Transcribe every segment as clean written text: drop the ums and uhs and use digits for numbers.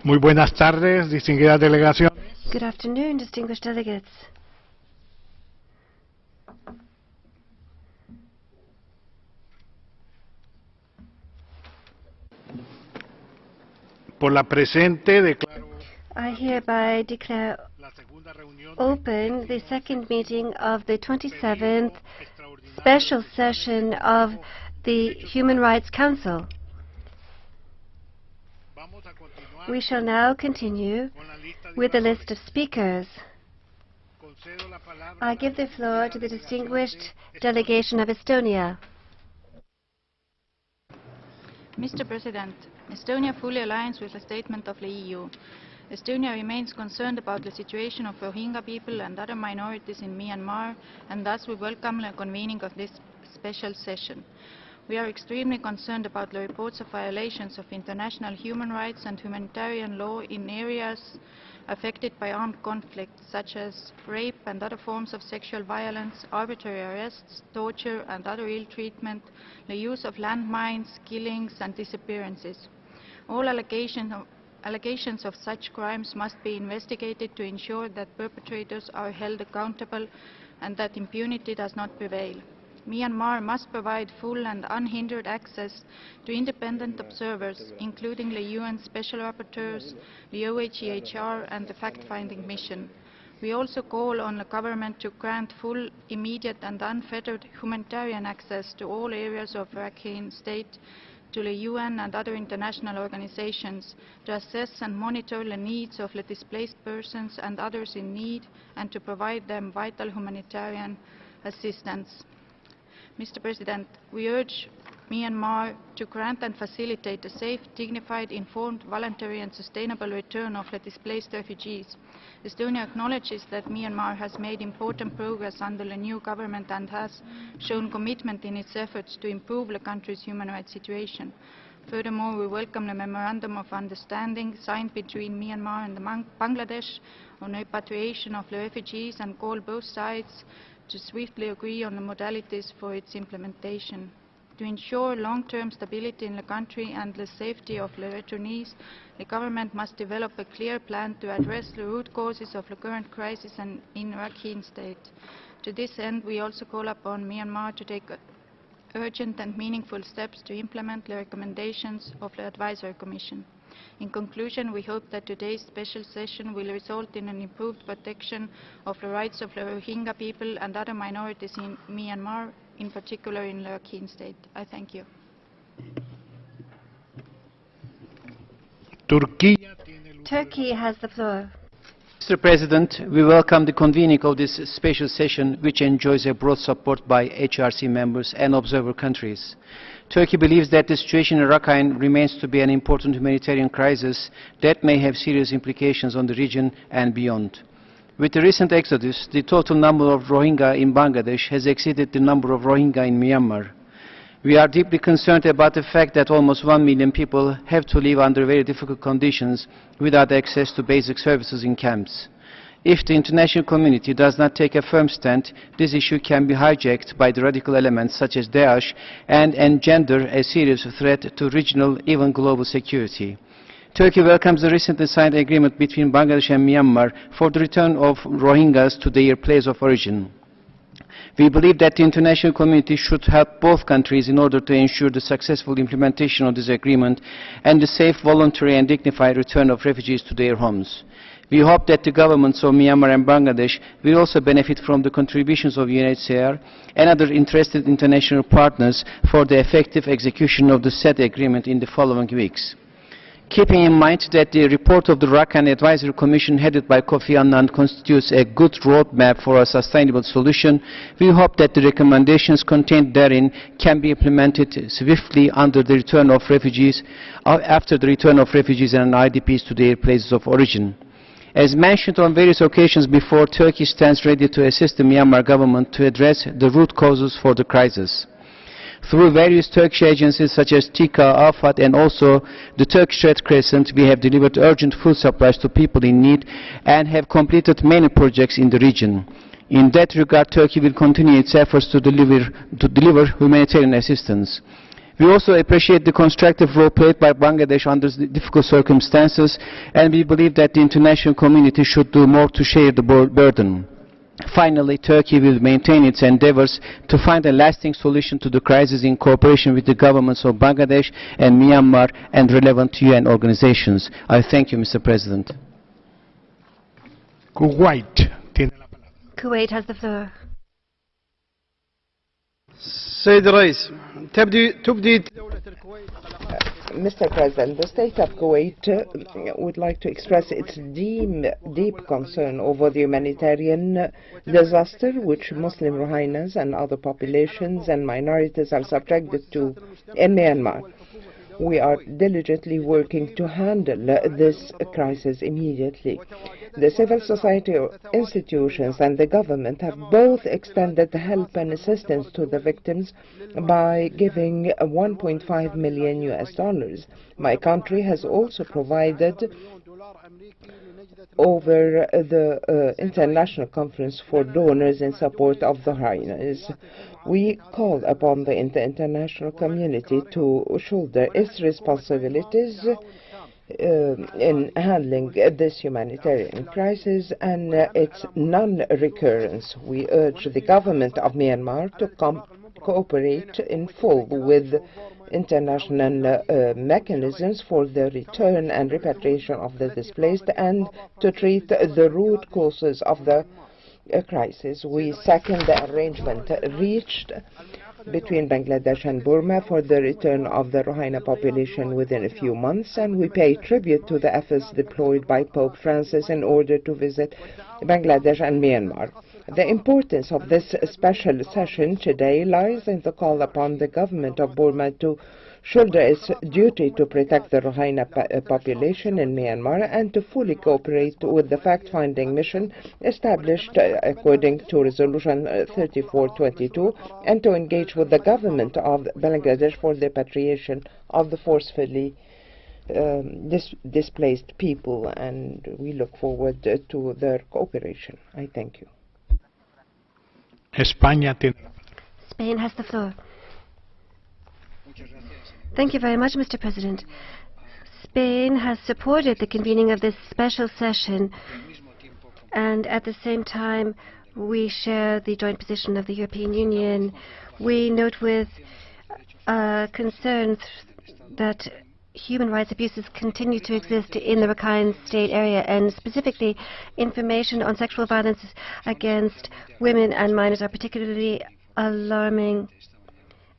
Muy buenas tardes, distinguidas delegaciones. Good afternoon, distinguished delegates. Por la presente declaro I hereby declare la segunda reunión open the second meeting of the 27th special session of the Human Rights Council. Vamos a continuar We shall now continue con la lista de with the oradores. list of speakers. Concedo la palabra I give the floor to the distinguished delegation of Estonia. Mr. President, Estonia fully aligns with the statement of the EU. Estonia remains concerned about the situation of Rohingya people and other minorities in Myanmar, and thus we welcome the convening of this special session. We are extremely concerned about the reports of violations of international human rights and humanitarian law in areas affected by armed conflict, such as rape and other forms of sexual violence, arbitrary arrests, torture and other ill treatment, the use of landmines, killings and disappearances. All allegations of such crimes must be investigated to ensure that perpetrators are held accountable and that impunity does not prevail. Myanmar must provide full and unhindered access to independent observers, including the UN Special Rapporteurs, the OHCHR and the fact-finding mission. We also call on the government to grant full, immediate and unfettered humanitarian access to all areas of Rakhine State, to the UN and other international organizations to assess and monitor the needs of the displaced persons and others in need and to provide them vital humanitarian assistance. Mr. President, we urge Myanmar to grant and facilitate a safe, dignified, informed, voluntary and sustainable return of the displaced refugees. Estonia acknowledges that Myanmar has made important progress under the new government and has shown commitment in its efforts to improve the country's human rights situation. Furthermore, we welcome the Memorandum of Understanding signed between Myanmar and Bangladesh on repatriation of the refugees and call both sides to swiftly agree on the modalities for its implementation. To ensure long-term stability in the country and the safety of the returnees, the government must develop a clear plan to address the root causes of the current crisis in Rakhine State. To this end, we also call upon Myanmar to take urgent and meaningful steps to implement the recommendations of the Advisory Commission. In conclusion, we hope that today's special session will result in an improved protection of the rights of the Rohingya people and other minorities in Myanmar, in particular in the Rakhine State. I thank you. Turkey has the floor. Mr. President, we welcome the convening of this special session, which enjoys a broad support by HRC members and observer countries. Turkey believes that the situation in Rakhine remains to be an important humanitarian crisis that may have serious implications on the region and beyond. With the recent exodus, the total number of Rohingya in Bangladesh has exceeded the number of Rohingya in Myanmar. We are deeply concerned about the fact that almost 1 million people have to live under very difficult conditions without access to basic services in camps. If the international community does not take a firm stand, this issue can be hijacked by the radical elements such as Daesh and engender a serious threat to regional, even global security. Turkey welcomes the recently signed agreement between Bangladesh and Myanmar for the return of Rohingyas to their place of origin. We believe that the international community should help both countries in order to ensure the successful implementation of this agreement and the safe, voluntary and dignified return of refugees to their homes. We hope that the governments of Myanmar and Bangladesh will also benefit from the contributions of UNHCR and other interested international partners for the effective execution of the said agreement in the following weeks. Keeping in mind that the report of the Rakhine Advisory Commission headed by Kofi Annan constitutes a good roadmap for a sustainable solution, we hope that the recommendations contained therein can be implemented swiftly after the return of refugees and IDPs to their places of origin. As mentioned on various occasions before, Turkey stands ready to assist the Myanmar government to address the root causes for the crisis. Through various Turkish agencies such as TİKA, AFAD and also the Turkish Red Crescent, we have delivered urgent food supplies to people in need and have completed many projects in the region. In that regard, Turkey will continue its efforts to deliver humanitarian assistance. We also appreciate the constructive role played by Bangladesh under the difficult circumstances, and we believe that the international community should do more to share the burden. Finally, Turkey will maintain its endeavors to find a lasting solution to the crisis in cooperation with the governments of Bangladesh and Myanmar and relevant UN organizations. I thank you, Mr. President. Kuwait tiene la palabra. Kuwait has the floor. سيد الرئيس تبدي Mr. President, the state of Kuwait would like to express its deep concern over the humanitarian disaster which Muslim Rohingyas and other populations and minorities are subjected to in Myanmar. We are diligently working to handle this crisis immediately. The civil society institutions and the government have both extended help and assistance to the victims by giving $1.5 million. My country has also provided over the International Conference for Donors in support of the Rohingyas. We call upon the international community to shoulder its responsibilities in handling this humanitarian crisis and its non-recurrence. We urge the government of Myanmar to cooperate in full with international mechanisms for the return and repatriation of the displaced and to treat the root causes of the crisis. We second the arrangement reached between Bangladesh and Burma for the return of the Rohingya population within a few months, and we pay tribute to the efforts deployed by Pope Francis in order to visit Bangladesh and Myanmar. The importance of this special session today lies in the call upon the government of Burma to shoulder its duty to protect the Rohingya population in Myanmar and to fully cooperate with the fact-finding mission established according to Resolution 3422 and to engage with the government of Bangladesh for the repatriation of the forcefully displaced people, and we look forward to their cooperation. I thank you. España tiene la palabra. Spain has the floor. Thank you very much, Mr. President. Spain has supported the convening of this special session, and at the same time, we share the joint position of the European Union. We note with concern that human rights abuses continue to exist in the Rakhine State area, and specifically information on sexual violence against women and minors are particularly alarming,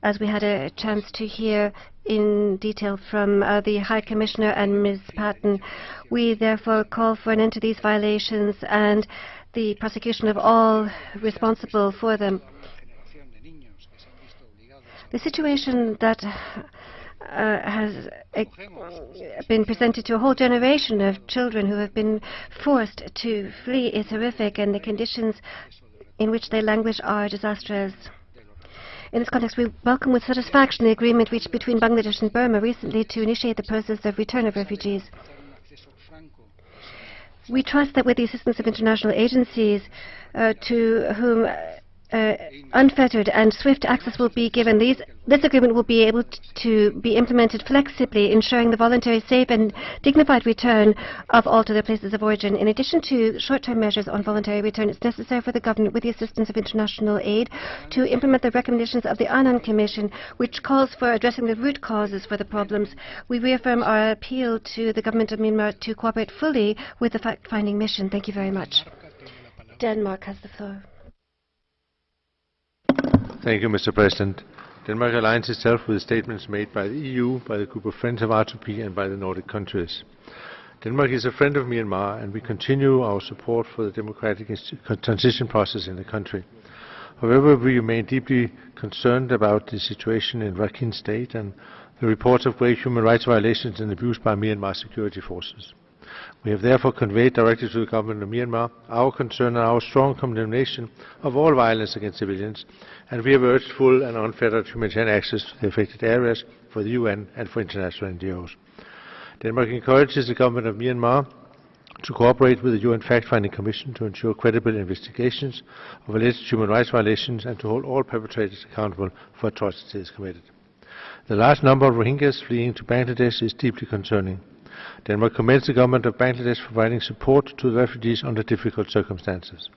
as we had a chance to hear in detail from the High Commissioner and Ms. Patton. We therefore call for an end to these violations and the prosecution of all responsible for them. The situation that has been presented to a whole generation of children who have been forced to flee is horrific, and the conditions in which they languish are disastrous. In this context, we welcome with satisfaction the agreement reached between Bangladesh and Burma recently to initiate the process of return of refugees. We trust that with the assistance of international agencies to whom unfettered and swift access will be given, this agreement will be able to be implemented flexibly, ensuring the voluntary, safe and dignified return of all to their places of origin. In addition to short-term measures on voluntary return, it's necessary for the government, with the assistance of international aid, to implement the recommendations of the Annan Commission, which calls for addressing the root causes for the problems. We reaffirm our appeal to the government of Myanmar to cooperate fully with the fact-finding mission. Thank you very much. Denmark has the floor. Thank you, Mr. President. Denmark aligns itself with the statements made by the EU, by the group of friends of R2P and by the Nordic countries. Denmark is a friend of Myanmar, and we continue our support for the democratic transition process in the country. However, we remain deeply concerned about the situation in Rakhine State and the reports of grave human rights violations and abuse by Myanmar security forces. We have therefore conveyed directly to the government of Myanmar our concern and our strong condemnation of all violence against civilians, and we have urged full and unfettered humanitarian access to the affected areas for the UN and for international NGOs. Denmark encourages the government of Myanmar to cooperate with the UN Fact-Finding Commission to ensure credible investigations of alleged human rights violations and to hold all perpetrators accountable for atrocities committed. The large number of Rohingyas fleeing to Bangladesh is deeply concerning. Denmark commends the government of Bangladesh for providing support to the refugees under difficult circumstances.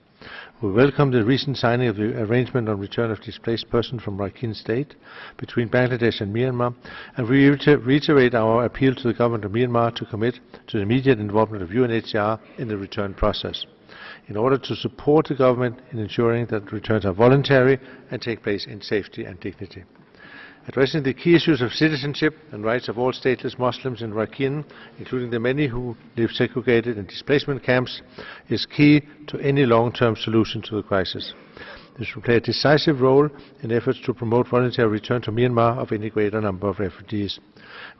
We welcome the recent signing of the arrangement on return of displaced persons from Rakhine State between Bangladesh and Myanmar, and we reiterate our appeal to the government of Myanmar to commit to the immediate involvement of UNHCR in the return process, in order to support the government in ensuring that returns are voluntary and take place in safety and dignity. Addressing the key issues of citizenship and rights of all stateless Muslims in Rakhine, including the many who live segregated in displacement camps, is key to any long-term solution to the crisis. This will play a decisive role in efforts to promote voluntary return to Myanmar of any greater number of refugees.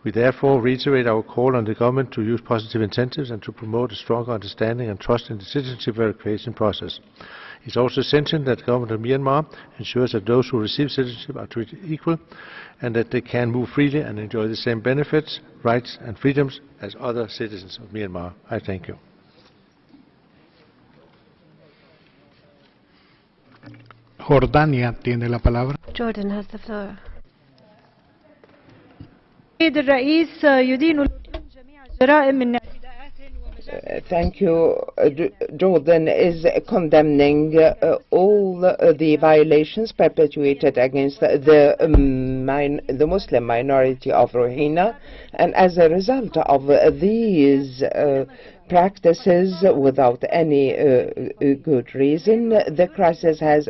We therefore reiterate our call on the government to use positive incentives and to promote a stronger understanding and trust in the citizenship verification process. It is also essential that the government of Myanmar ensures that those who receive citizenship are treated equal and that they can move freely and enjoy the same benefits, rights and freedoms as other citizens of Myanmar. I thank you. Jordania tiene la palabra. Jordan has the floor. الرئيس يدين جميع الجرائم من Thank you. Jordan is condemning all the violations perpetuated against the Muslim minority of Rohingya, and as a result of these practices, without any good reason, the crisis has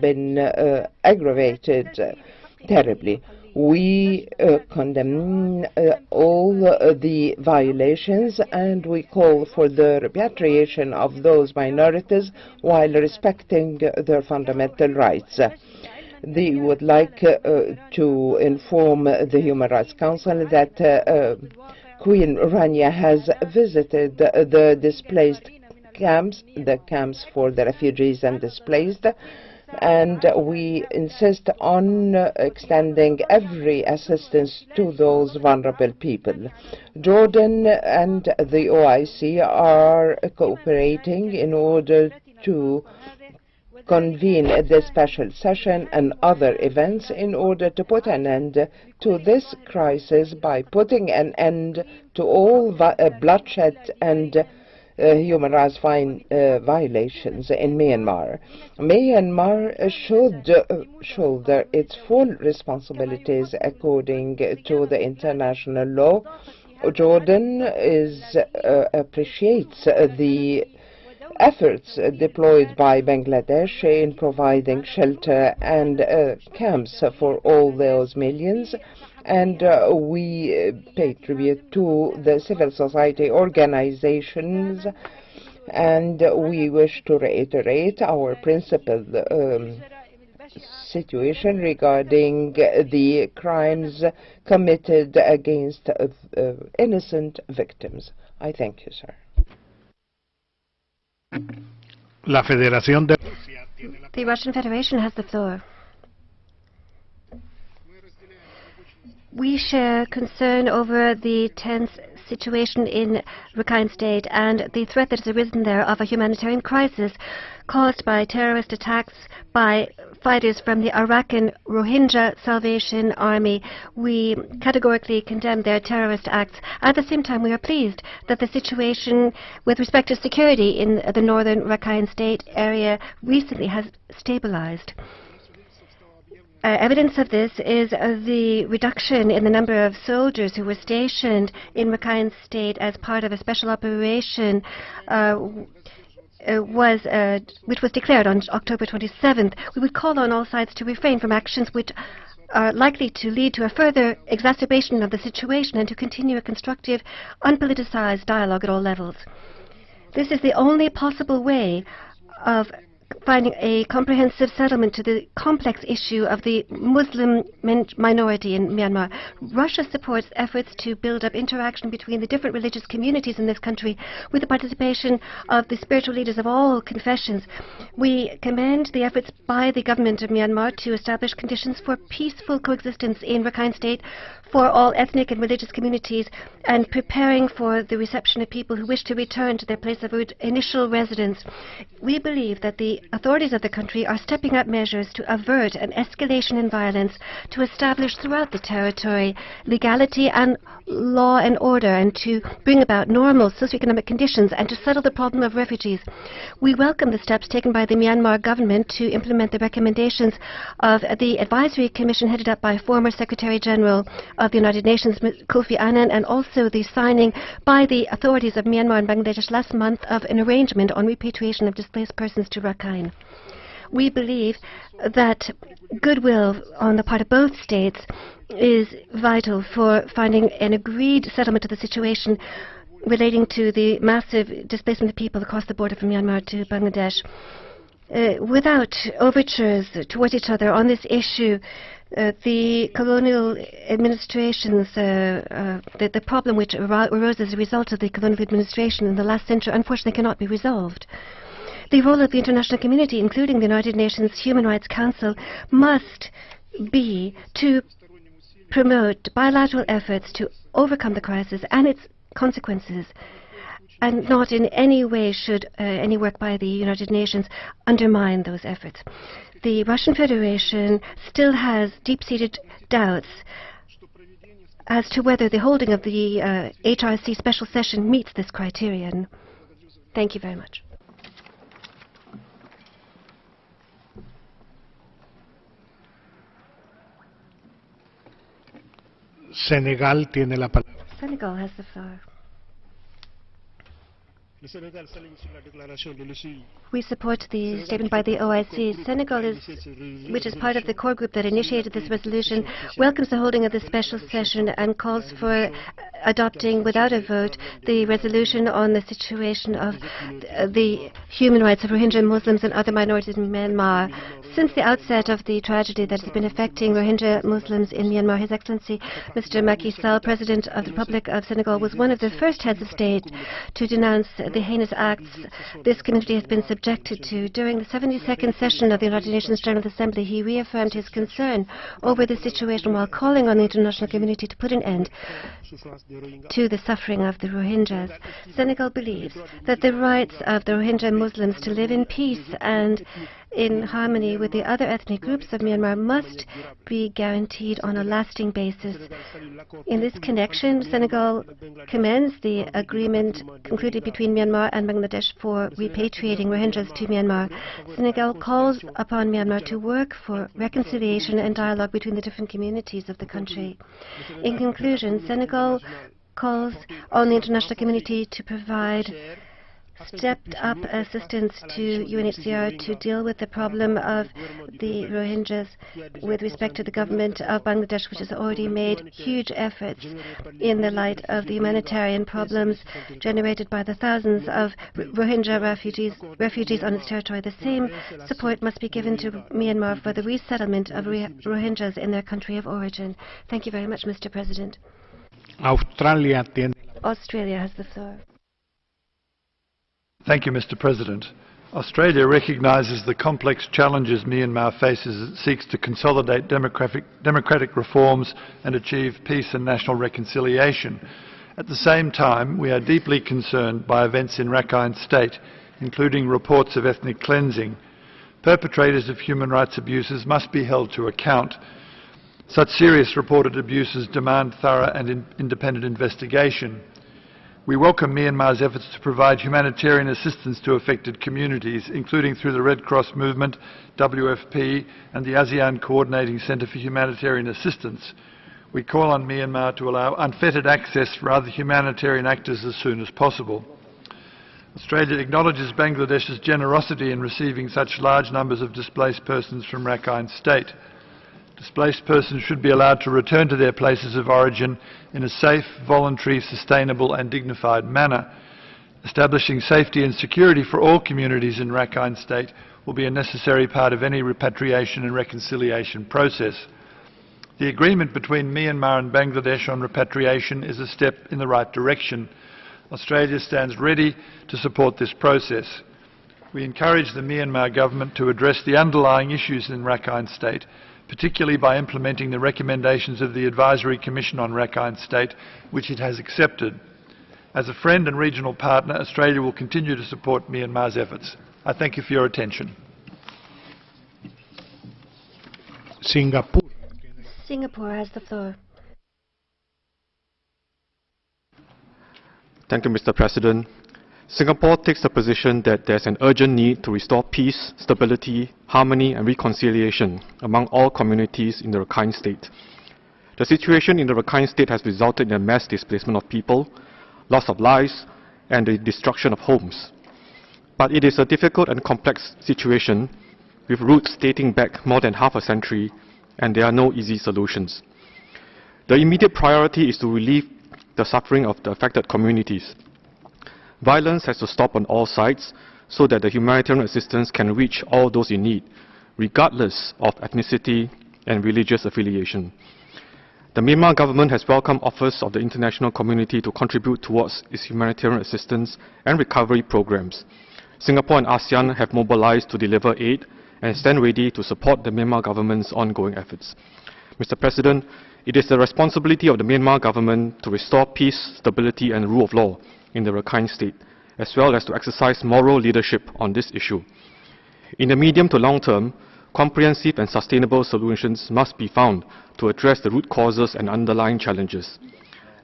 been aggravated terribly. We condemn all the violations, and we call for the repatriation of those minorities while respecting their fundamental rights. They would like to inform the Human Rights Council that Queen Rania has visited the displaced camps, the camps for the refugees and displaced, and we insist on extending every assistance to those vulnerable people. Jordan and the OIC are cooperating in order to convene this special session and other events in order to put an end to this crisis by putting an end to all bloodshed and human rights violations in Myanmar. Myanmar should shoulder its full responsibilities according to the international law. Jordan appreciates the efforts deployed by Bangladesh in providing shelter and camps for all those millions, and we pay tribute to the civil society organizations, and we wish to reiterate our principled situation regarding the crimes committed against innocent victims. I thank you, sir. La Federación de Rusia tiene la The Russian Federation has the floor. We share concern over the tense situation in Rakhine State and the threat that has arisen there of a humanitarian crisis caused by terrorist attacks by fighters from the Arakan Rohingya Salvation Army. We categorically condemn their terrorist acts. At the same time, we are pleased that the situation with respect to security in the northern Rakhine State area recently has stabilized. Evidence of this is the reduction in the number of soldiers who were stationed in Rakhine State as part of a special operation which was declared on October 27th. We would call on all sides to refrain from actions which are likely to lead to a further exacerbation of the situation and to continue a constructive, unpoliticized dialogue at all levels. This is the only possible way of finding a comprehensive settlement to the complex issue of the Muslim minority in Myanmar. Russia supports efforts to build up interaction between the different religious communities in this country with the participation of the spiritual leaders of all confessions. We commend the efforts by the government of Myanmar to establish conditions for peaceful coexistence in Rakhine State for all ethnic and religious communities, and preparing for the reception of people who wish to return to their place of initial residence. We believe that the authorities of the country are stepping up measures to avert an escalation in violence, to establish throughout the territory legality and law and order, and to bring about normal socioeconomic conditions and to settle the problem of refugees. We welcome the steps taken by the Myanmar government to implement the recommendations of the Advisory Commission headed up by former Secretary General of the United Nations, Kofi Annan, and also the signing by the authorities of Myanmar and Bangladesh last month of an arrangement on repatriation of displaced persons to Rakhine. We believe that goodwill on the part of both states is vital for finding an agreed settlement of the situation relating to the massive displacement of people across the border from Myanmar to Bangladesh. Without overtures towards each other on this issue, the colonial administrations, the problem which arose as a result of the colonial administration in the last century, unfortunately cannot be resolved. The role of the international community, including the United Nations Human Rights Council, must be to promote bilateral efforts to overcome the crisis and its consequences, and not in any way should any work by the United Nations undermine those efforts. The Russian Federation still has deep-seated doubts as to whether the holding of the HRC special session meets this criterion. Thank you very much. Senegal tiene la palabra. Senegal has the floor. We support the statement by the OIC. Senegal, which is part of the core group that initiated this resolution, welcomes the holding of this special session and calls for adopting without a vote the resolution on the situation of the human rights of Rohingya Muslims and other minorities in Myanmar. Since the outset of the tragedy that has been affecting Rohingya Muslims in Myanmar, His Excellency Mr. Macky Sall, President of the Republic of Senegal, was one of the first heads of state to denounce the heinous acts this community has been subjected to. During the 72nd session of the United Nations General Assembly, he reaffirmed his concern over the situation while calling on the international community to put an end to the suffering of the Rohingyas. Senegal believes that the rights of the Rohingya Muslims to live in peace and in harmony with the other ethnic groups of Myanmar must be guaranteed on a lasting basis. In this connection, Senegal commends the agreement concluded between Myanmar and Bangladesh for repatriating Rohingyas to Myanmar. Senegal calls upon Myanmar to work for reconciliation and dialogue between the different communities of the country. In conclusion, Senegal calls on the international community to provide stepped-up assistance to UNHCR to deal with the problem of the Rohingyas with respect to the government of Bangladesh, which has already made huge efforts in the light of the humanitarian problems generated by the thousands of Rohingya refugees on its territory. The same support must be given to Myanmar for the resettlement of Rohingyas in their country of origin. Thank you very much, Mr. President. Australia has the floor. Thank you, Mr. President. Australia recognises the complex challenges Myanmar faces as it seeks to consolidate democratic reforms and achieve peace and national reconciliation. At the same time, we are deeply concerned by events in Rakhine State, including reports of ethnic cleansing. Perpetrators of human rights abuses must be held to account. Such serious reported abuses demand thorough and independent investigation. We welcome Myanmar's efforts to provide humanitarian assistance to affected communities, including through the Red Cross Movement, WFP, and the ASEAN Coordinating Centre for Humanitarian Assistance. We call on Myanmar to allow unfettered access for other humanitarian actors as soon as possible. Australia acknowledges Bangladesh's generosity in receiving such large numbers of displaced persons from Rakhine State. Displaced persons should be allowed to return to their places of origin in a safe, voluntary, sustainable and dignified manner. Establishing safety and security for all communities in Rakhine State will be a necessary part of any repatriation and reconciliation process. The agreement between Myanmar and Bangladesh on repatriation is a step in the right direction. Australia stands ready to support this process. We encourage the Myanmar government to address the underlying issues in Rakhine State, particularly by implementing the recommendations of the Advisory Commission on Rakhine State, which it has accepted. As a friend and regional partner, Australia will continue to support Myanmar's efforts. I thank you for your attention. Singapore. Singapore has the floor. Thank you, Mr. President. Singapore takes the position that there's an urgent need to restore peace, stability, harmony and reconciliation among all communities in the Rakhine State. The situation in the Rakhine State has resulted in a mass displacement of people, loss of lives and the destruction of homes. But it is a difficult and complex situation with roots dating back more than half a century, and there are no easy solutions. The immediate priority is to relieve the suffering of the affected communities. Violence has to stop on all sides so that the humanitarian assistance can reach all those in need, regardless of ethnicity and religious affiliation. The Myanmar government has welcomed offers of the international community to contribute towards its humanitarian assistance and recovery programs. Singapore and ASEAN have mobilized to deliver aid and stand ready to support the Myanmar government's ongoing efforts. Mr. President, it is the responsibility of the Myanmar government to restore peace, stability and rule of law in the Rakhine State, as well as to exercise moral leadership on this issue. In the medium to long term, comprehensive and sustainable solutions must be found to address the root causes and underlying challenges.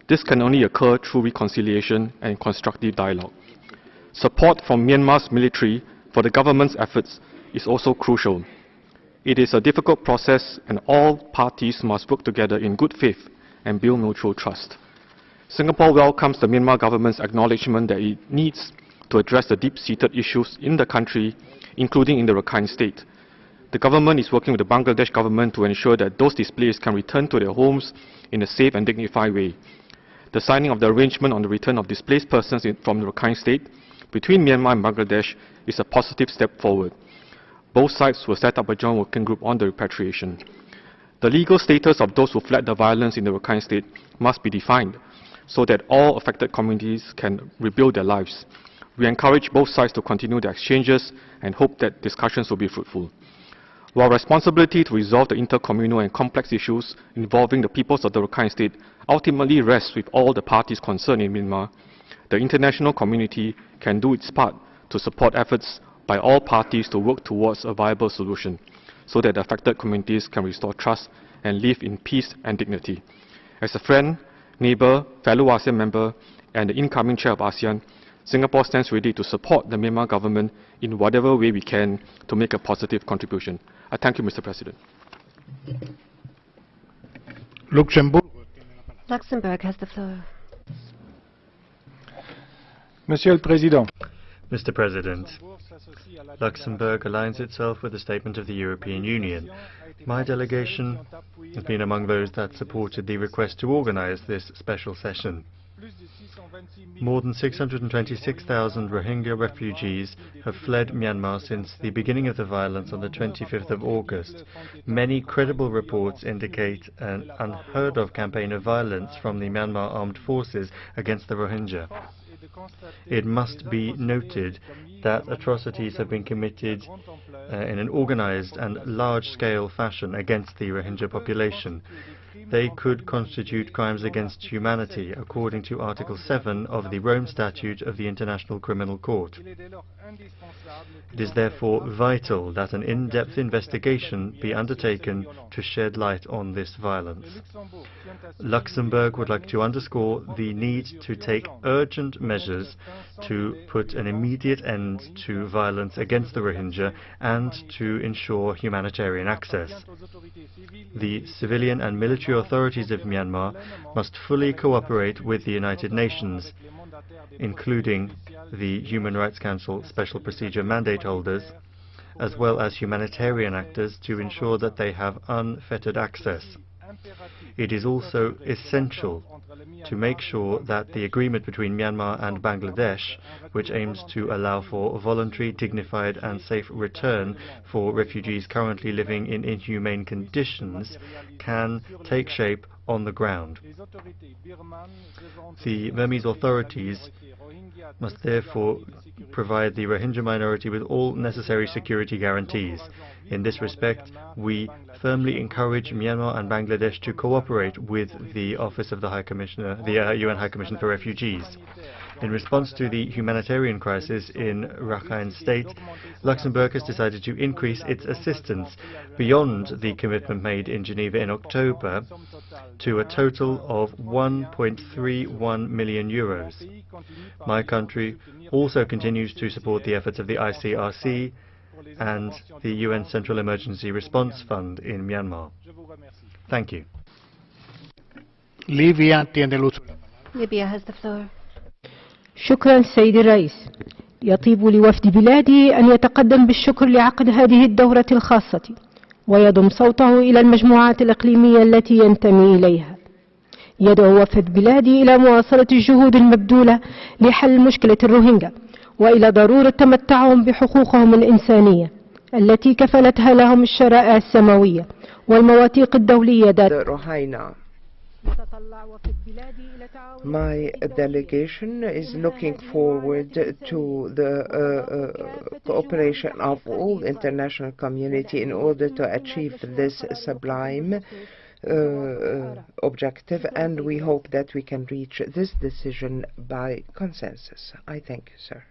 This can only occur through reconciliation and constructive dialogue. Support from Myanmar's military for the government's efforts is also crucial. It is a difficult process and all parties must work together in good faith and build mutual trust. Singapore welcomes the Myanmar government's acknowledgement that it needs to address the deep-seated issues in the country, including in the Rakhine State. The government is working with the Bangladesh government to ensure that those displaced can return to their homes in a safe and dignified way. The signing of the arrangement on the return of displaced persons from the Rakhine State between Myanmar and Bangladesh is a positive step forward. Both sides will set up a joint working group on the repatriation. The legal status of those who fled the violence in the Rakhine State must be defined so that all affected communities can rebuild their lives. We encourage both sides to continue their exchanges and hope that discussions will be fruitful. While responsibility to resolve the intercommunal and complex issues involving the peoples of the Rakhine State ultimately rests with all the parties concerned in Myanmar, the international community can do its part to support efforts by all parties to work towards a viable solution so that the affected communities can restore trust and live in peace and dignity. As a friend, neighbour, fellow ASEAN member and the incoming chair of ASEAN, Singapore stands ready to support the Myanmar government in whatever way we can to make a positive contribution. I thank you, Mr. President. Luxembourg has the floor. Monsieur le Président, Mr. President, Luxembourg aligns itself with the statement of the European Union. My delegation has been among those that supported the request to organize this special session. More than 626,000 Rohingya refugees have fled Myanmar since the beginning of the violence on the 25th of August. Many credible reports indicate an unheard-of campaign of violence from the Myanmar armed forces against the Rohingya. It must be noted that atrocities have been committed in an organized and large-scale fashion against the Rohingya population. They could constitute crimes against humanity, according to Article 7 of the Rome Statute of the International Criminal Court. It is therefore vital that an in-depth investigation be undertaken to shed light on this violence. Luxembourg would like to underscore the need to take urgent measures to put an immediate end to violence against the Rohingya and to ensure humanitarian access. The civilian and military authorities of Myanmar must fully cooperate with the United Nations, including the Human Rights Council Special Procedure mandate holders, as well as humanitarian actors, to ensure that they have unfettered access. It is also essential to make sure that the agreement between Myanmar and Bangladesh, which aims to allow for voluntary, dignified and safe return for refugees currently living in inhumane conditions, can take shape on the ground. The Burmese authorities must therefore provide the Rohingya minority with all necessary security guarantees. In this respect, we firmly encourage Myanmar and Bangladesh to cooperate with the Office of the High Commissioner, the UN High Commission for Refugees. In response to the humanitarian crisis in Rakhine State, Luxembourg has decided to increase its assistance beyond the commitment made in Geneva in October to a total of 1.31 million euros. My country also continues to support the efforts of the ICRC and the UN Central Emergency Response Fund in Myanmar. Thank you. Libya has the floor. شكرا سيد الرئيس. يطيب لوفد بلادي أن يتقدم بالشكر لعقد هذه الدورة الخاصة ويضم صوته إلى المجموعات الإقليمية التي ينتمي إليها. يدعو وفد بلادي إلى مواصلة الجهود المبذولة لحل مشكلة الروهينجا وإلى ضرورة تمتعهم بحقوقهم الإنسانية التي كفلتها لهم الشرائع السماوية والمواثيق الدولية ذات. My delegation is looking forward to the cooperation of all the international community in order to achieve this sublime objective, and we hope that we can reach this decision by consensus. I thank you, sir.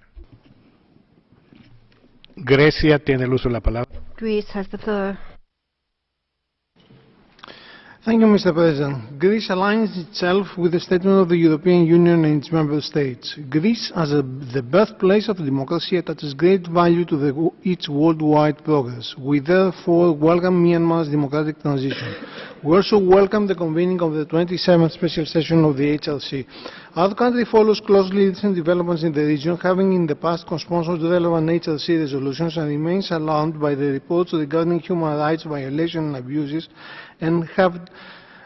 Greece has the floor. Thank you, Mr. President. Greece aligns itself with the statement of the European Union and its member states. Greece, as the birthplace of democracy, attaches great value to its worldwide progress. We therefore welcome Myanmar's democratic transition. We also welcome the convening of the 27th special session of the HRC. Our country follows closely recent developments in the region, having in the past co-sponsored relevant HRC resolutions, and remains alarmed by the reports regarding human rights violations and abuses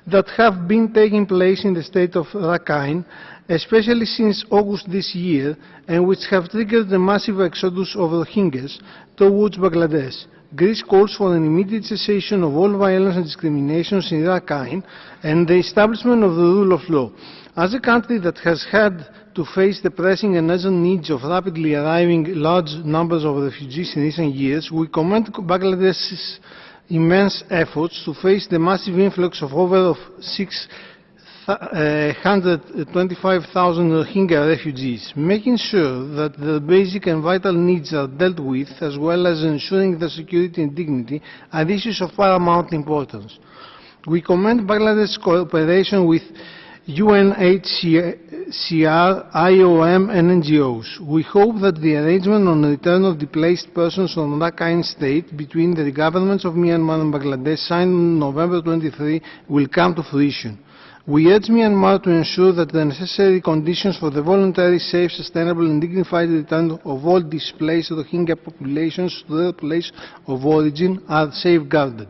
that have been taking place in the state of Rakhine, especially since August this year, and which have triggered the massive exodus of Rohingyas towards Bangladesh. Greece calls for an immediate cessation of all violence and discriminations in Rakhine and the establishment of the rule of law. As a country that has had to face the pressing and urgent needs of rapidly arriving large numbers of refugees in recent years, we commend Bangladesh's immense efforts to face the massive influx of over 625,000 Rohingya refugees, making sure that their basic and vital needs are dealt with, as well as ensuring their security and dignity, are issues of paramount importance. We commend Bangladesh's cooperation with UNHCR, IOM and NGOs. We hope that the arrangement on the return of displaced persons from Rakhine State between the governments of Myanmar and Bangladesh signed on November 23 will come to fruition. We urge Myanmar to ensure that the necessary conditions for the voluntary, safe, sustainable and dignified return of all displaced Rohingya populations to their place of origin are safeguarded.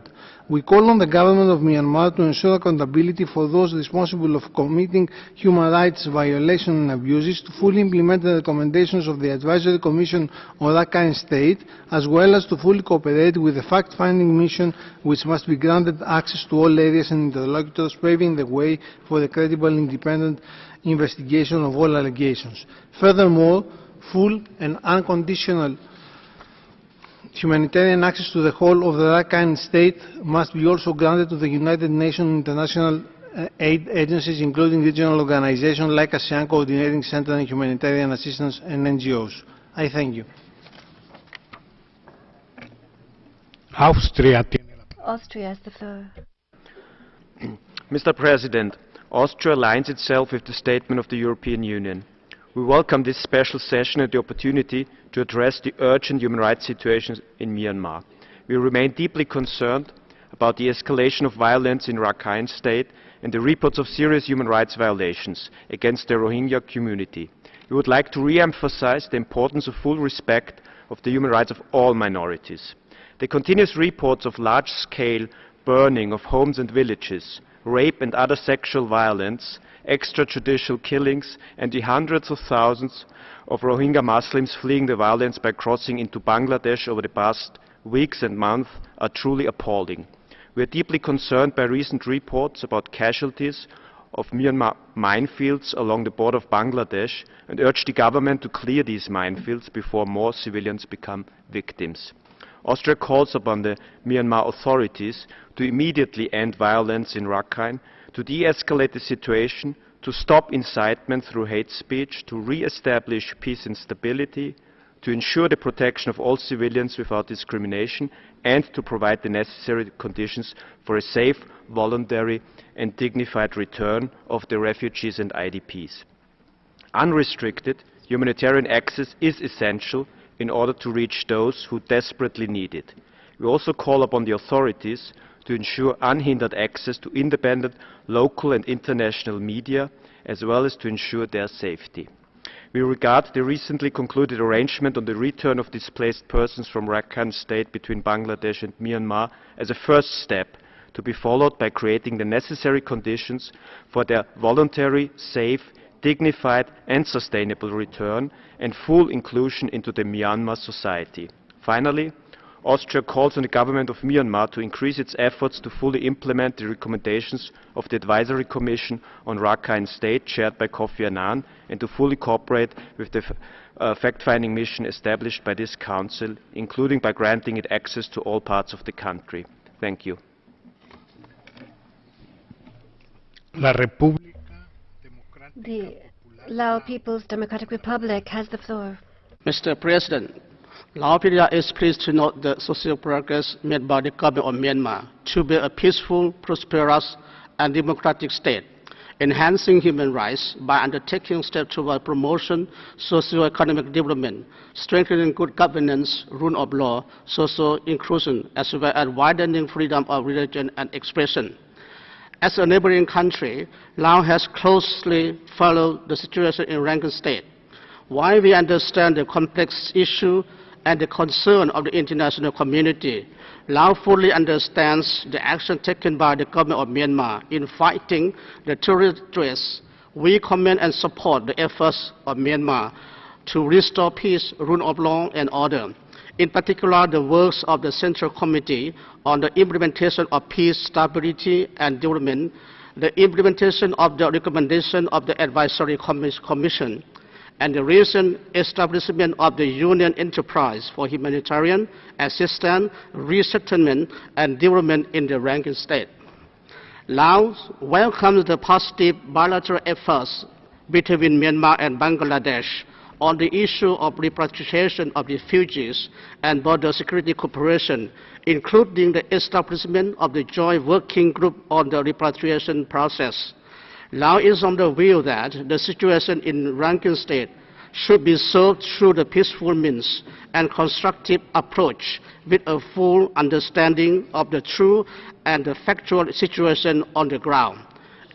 We call on the government of Myanmar to ensure accountability for those responsible for committing human rights violations and abuses, to fully implement the recommendations of the Advisory Commission on Rakhine State, as well as to fully cooperate with the fact-finding mission, which must be granted access to all areas and interlocutors, paving the way for the credible and independent investigation of all allegations. Furthermore, full and unconditional humanitarian access to the whole of the Rakhine State must be also granted to the United Nations international aid agencies, including regional organizations like ASEAN Coordinating Center and Humanitarian Assistance and NGOs. I thank you. Austria has the floor. Mr. President, Austria aligns itself with the statement of the European Union. We welcome this special session and the opportunity to address the urgent human rights situation in Myanmar. We remain deeply concerned about the escalation of violence in Rakhine State and the reports of serious human rights violations against the Rohingya community. We would like to re-emphasize the importance of full respect of the human rights of all minorities. The continuous reports of large-scale burning of homes and villages, rape and other sexual violence, extrajudicial killings, and the hundreds of thousands of Rohingya Muslims fleeing the violence by crossing into Bangladesh over the past weeks and months are truly appalling. We are deeply concerned by recent reports about casualties of Myanmar minefields along the border of Bangladesh and urge the government to clear these minefields before more civilians become victims. Austria calls upon the Myanmar authorities to immediately end violence in Rakhine, to de-escalate the situation, to stop incitement through hate speech, to re-establish peace and stability, to ensure the protection of all civilians without discrimination, and to provide the necessary conditions for a safe, voluntary and dignified return of the refugees and IDPs. Unrestricted humanitarian access is essential in order to reach those who desperately need it. We also call upon the authorities to ensure unhindered access to independent local and international media, as well as to ensure their safety. We regard the recently concluded arrangement on the return of displaced persons from Rakhine State between Bangladesh and Myanmar as a first step to be followed by creating the necessary conditions for their voluntary, safe, dignified and sustainable return and full inclusion into the Myanmar society. Finally, Austria calls on the government of Myanmar to increase its efforts to fully implement the recommendations of the Advisory Commission on Rakhine State chaired by Kofi Annan and to fully cooperate with the fact-finding mission established by this Council, including by granting it access to all parts of the country. Thank you. The Lao People's Democratic Republic has the floor. Mr. President, Lao People is pleased to note the social progress made by the government of Myanmar to build a peaceful, prosperous and democratic state, enhancing human rights by undertaking steps toward promotion, socio-economic development, strengthening good governance, rule of law, social inclusion, as well as widening freedom of religion and expression. As a neighboring country, Laos has closely followed the situation in Rakhine State. While we understand the complex issue and the concern of the international community, Laos fully understands the action taken by the government of Myanmar in fighting the terrorist threats. We commend and support the efforts of Myanmar to restore peace, rule of law and order. In particular, the works of the Central Committee on the implementation of peace, stability and development, the implementation of the recommendation of the Advisory Commission, and the recent establishment of the Union Enterprise for Humanitarian Assistance, Resettlement and Development in the Rakhine State. Laos welcomes the positive bilateral efforts between Myanmar and Bangladesh on the issue of repatriation of refugees and border security cooperation, including the establishment of the Joint Working Group on the repatriation process. Laos is on the view that the situation in Rakhine State should be solved through the peaceful means and constructive approach with a full understanding of the true and the factual situation on the ground.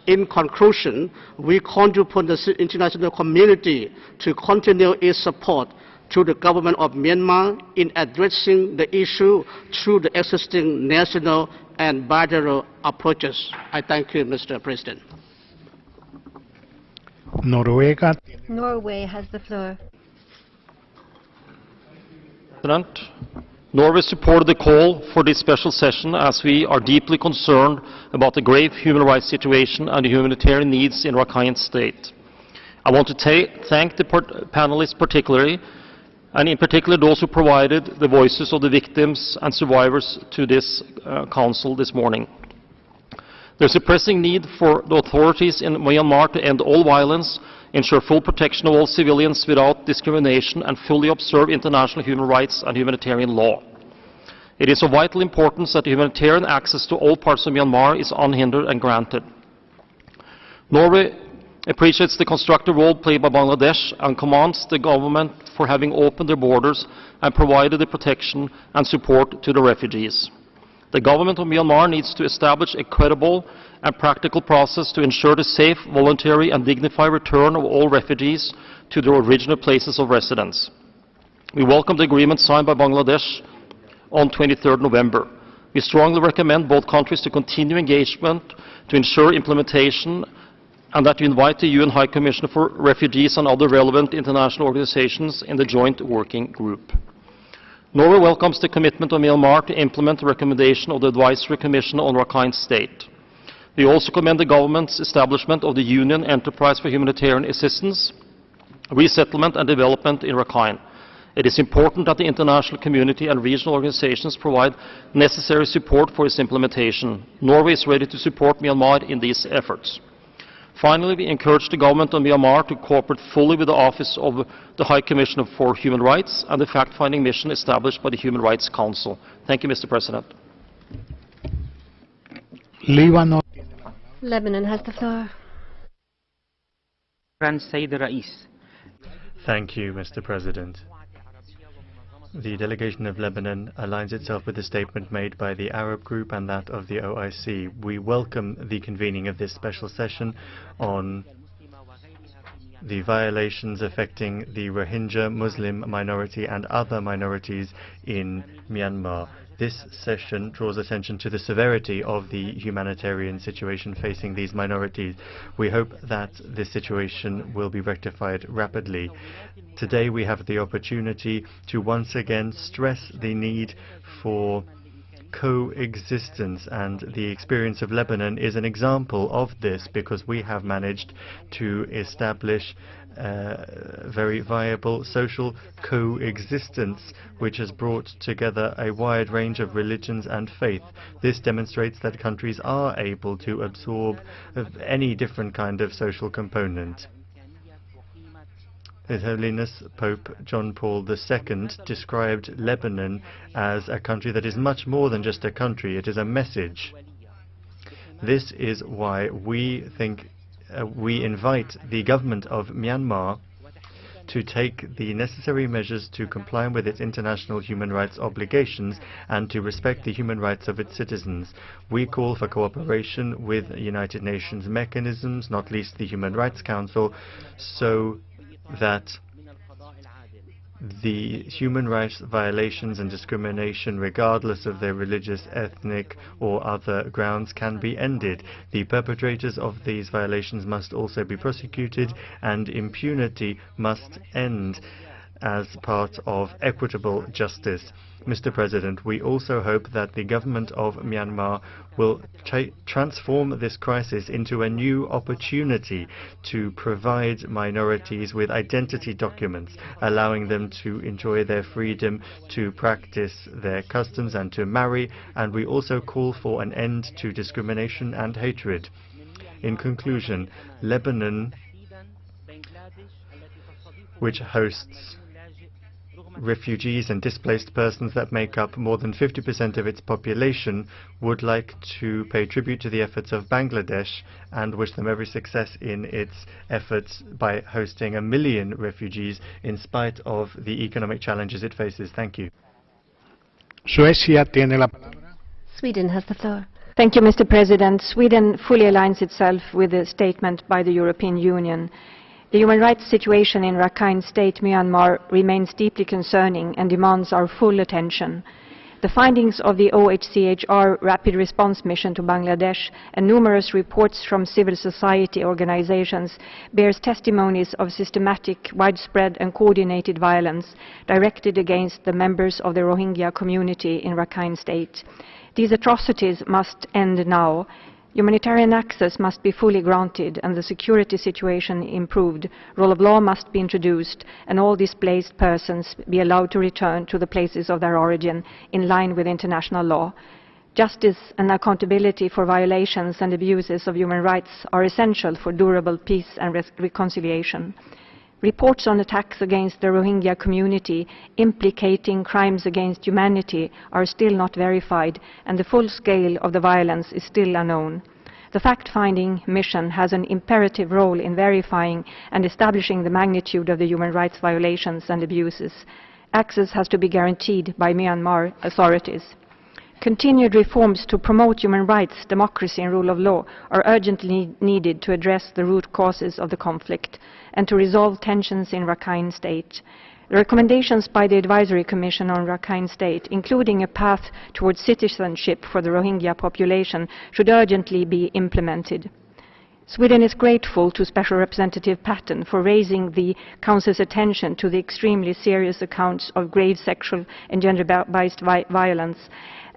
In conclusion, we call upon the international community to continue its support to the government of Myanmar in addressing the issue through the existing national and bilateral approaches. I thank you, Mr. President. Norway has the floor. President, Norway supported the call for this special session as we are deeply concerned about the grave human rights situation and the humanitarian needs in Rakhine State. I want to thank the panelists particularly, and in particular those who provided the voices of the victims and survivors to this council this morning. There is a pressing need for the authorities in Myanmar to end all violence, ensure full protection of all civilians without discrimination, and fully observe international human rights and humanitarian law. It is of vital importance that humanitarian access to all parts of Myanmar is unhindered and granted. Norway appreciates the constructive role played by Bangladesh and commends the government for having opened their borders and provided the protection and support to the refugees. The government of Myanmar needs to establish a credible and practical process to ensure the safe, voluntary and dignified return of all refugees to their original places of residence. We welcome the agreement signed by Bangladesh on 23rd November. We strongly recommend both countries to continue engagement to ensure implementation, and that you invite the UN High Commissioner for Refugees and other relevant international organizations in the joint working group. Norway welcomes the commitment of Myanmar to implement the recommendation of the Advisory Commission on Rakhine State. We also commend the government's establishment of the Union Enterprise for Humanitarian Assistance, Resettlement and Development in Rakhine. It is important that the international community and regional organizations provide necessary support for its implementation. Norway is ready to support Myanmar in these efforts. Finally, we encourage the government of Myanmar to cooperate fully with the Office of the High Commissioner for Human Rights and the fact-finding mission established by the Human Rights Council. Thank you, Mr. President. Lebanon has the floor. Thank you, Mr. President. The delegation of Lebanon aligns itself with the statement made by the Arab Group and that of the OIC. We welcome the convening of this special session on the violations affecting the Rohingya Muslim minority and other minorities in Myanmar. This session draws attention to the severity of the humanitarian situation facing these minorities. We hope that this situation will be rectified rapidly. Today we have the opportunity to once again stress the need for coexistence, and the experience of Lebanon is an example of this, because we have managed to establish very viable social coexistence which has brought together a wide range of religions and faith. This demonstrates that countries are able to absorb any different kind of social component. His Holiness Pope John Paul II described Lebanon as a country that is much more than just a country. It is a message. This is why we think we invite the government of Myanmar to take the necessary measures to comply with its international human rights obligations and to respect the human rights of its citizens. We call for cooperation with United Nations mechanisms, not least the Human Rights Council, so that the human rights violations and discrimination, regardless of their religious, ethnic or other grounds, can be ended. The perpetrators of these violations must also be prosecuted, and impunity must end as part of equitable justice. Mr. President, we also hope that the government of Myanmar will transform this crisis into a new opportunity to provide minorities with identity documents, allowing them to enjoy their freedom to practice their customs and to marry, and we also call for an end to discrimination and hatred. In conclusion, Lebanon, which hosts refugees and displaced persons that make up more than 50% of its population, would like to pay tribute to the efforts of Bangladesh and wish them every success in its efforts by hosting 1 million refugees in spite of the economic challenges it faces. Thank you. Sweden has the floor. Thank you, Mr. President. Sweden fully aligns itself with the statement by the European Union. The human rights situation in Rakhine State, Myanmar, remains deeply concerning and demands our full attention. The findings of the OHCHR Rapid Response Mission to Bangladesh and numerous reports from civil society organizations bears testimonies of systematic, widespread and coordinated violence directed against the members of the Rohingya community in Rakhine State. These atrocities must end now. Humanitarian access must be fully granted and the security situation improved. Rule of law must be introduced and all displaced persons be allowed to return to the places of their origin in line with international law. Justice and accountability for violations and abuses of human rights are essential for durable peace and reconciliation. Reports on attacks against the Rohingya community implicating crimes against humanity are still not verified, and the full scale of the violence is still unknown. The fact-finding mission has an imperative role in verifying and establishing the magnitude of the human rights violations and abuses. Access has to be guaranteed by Myanmar authorities. Continued reforms to promote human rights, democracy and rule of law are urgently needed to address the root causes of the conflict and to resolve tensions in Rakhine State. The recommendations by the Advisory Commission on Rakhine State, including a path towards citizenship for the Rohingya population, should urgently be implemented. Sweden is grateful to Special Representative Patton for raising the Council's attention to the extremely serious accounts of grave sexual and gender-based violence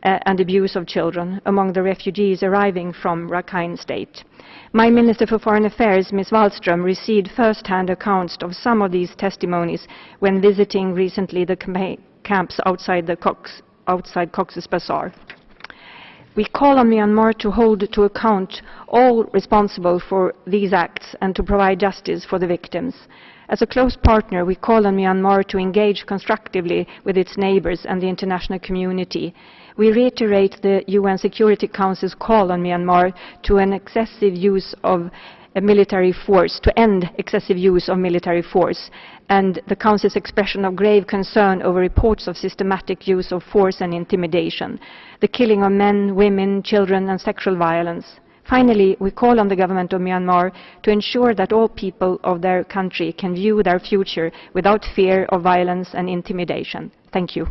and abuse of children among the refugees arriving from Rakhine State. My Minister for Foreign Affairs, Ms. Wallström, received first-hand accounts of some of these testimonies when visiting recently the camps outside Cox's Bazar. We call on Myanmar to hold to account all responsible for these acts and to provide justice for the victims. As a close partner, we call on Myanmar to engage constructively with its neighbors and the international community. We reiterate the UN Security Council's call on Myanmar to end excessive use of military force, and the Council's expression of grave concern over reports of systematic use of force and intimidation, the killing of men, women, children, and sexual violence. Finally, we call on the government of Myanmar to ensure that all people of their country can view their future without fear of violence and intimidation. Thank you.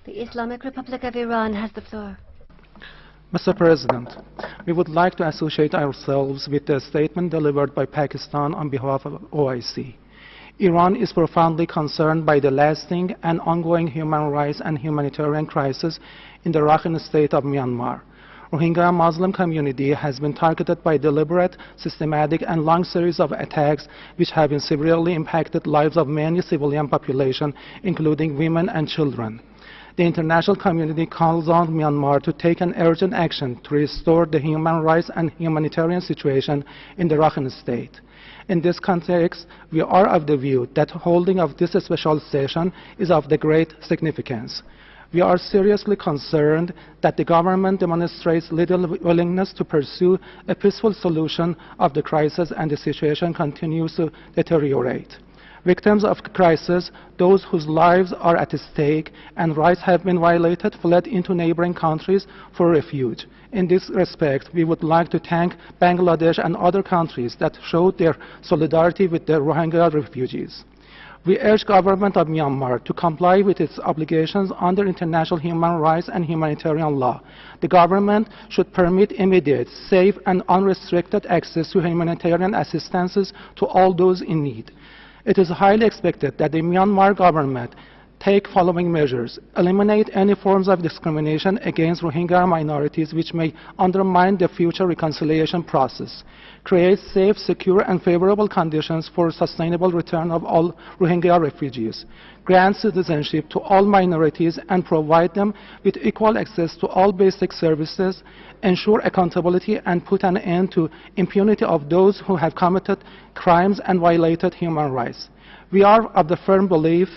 The Islamic Republic of Iran has the floor. Mr. President, we would like to associate ourselves with the statement delivered by Pakistan on behalf of OIC. Iran is profoundly concerned by the lasting and ongoing human rights and humanitarian crisis in the Rakhine State of Myanmar. Rohingya Muslim community has been targeted by deliberate, systematic, and long series of attacks which have been severely impacted lives of many civilian population, including women and children. The international community calls on Myanmar to take an urgent action to restore the human rights and humanitarian situation in the Rakhine State. In this context, we are of the view that holding of this special session is of the great significance. We are seriously concerned that the government demonstrates little willingness to pursue a peaceful solution of the crisis, and the situation continues to deteriorate. Victims of the crisis, those whose lives are at stake and rights have been violated, fled into neighboring countries for refuge. In this respect, we would like to thank Bangladesh and other countries that showed their solidarity with the Rohingya refugees. We urge the government of Myanmar to comply with its obligations under international human rights and humanitarian law. The government should permit immediate, safe, and unrestricted access to humanitarian assistance to all those in need. It is highly expected that the Myanmar government take following measures: eliminate any forms of discrimination against Rohingya minorities which may undermine the future reconciliation process; create safe, secure, and favorable conditions for sustainable return of all Rohingya refugees; grant citizenship to all minorities and provide them with equal access to all basic services; ensure accountability and put an end to impunity of those who have committed crimes and violated human rights. We are of the firm belief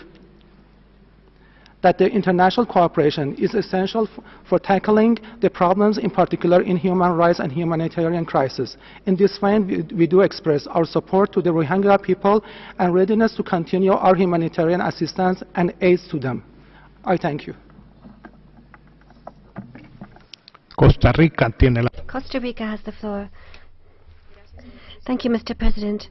that the international cooperation is essential for tackling the problems, in particular in human rights and humanitarian crisis. In this vein, we do express our support to the Rohingya people and readiness to continue our humanitarian assistance and aid to them. I thank you. Costa Rica has the floor. Thank you, Mr. President.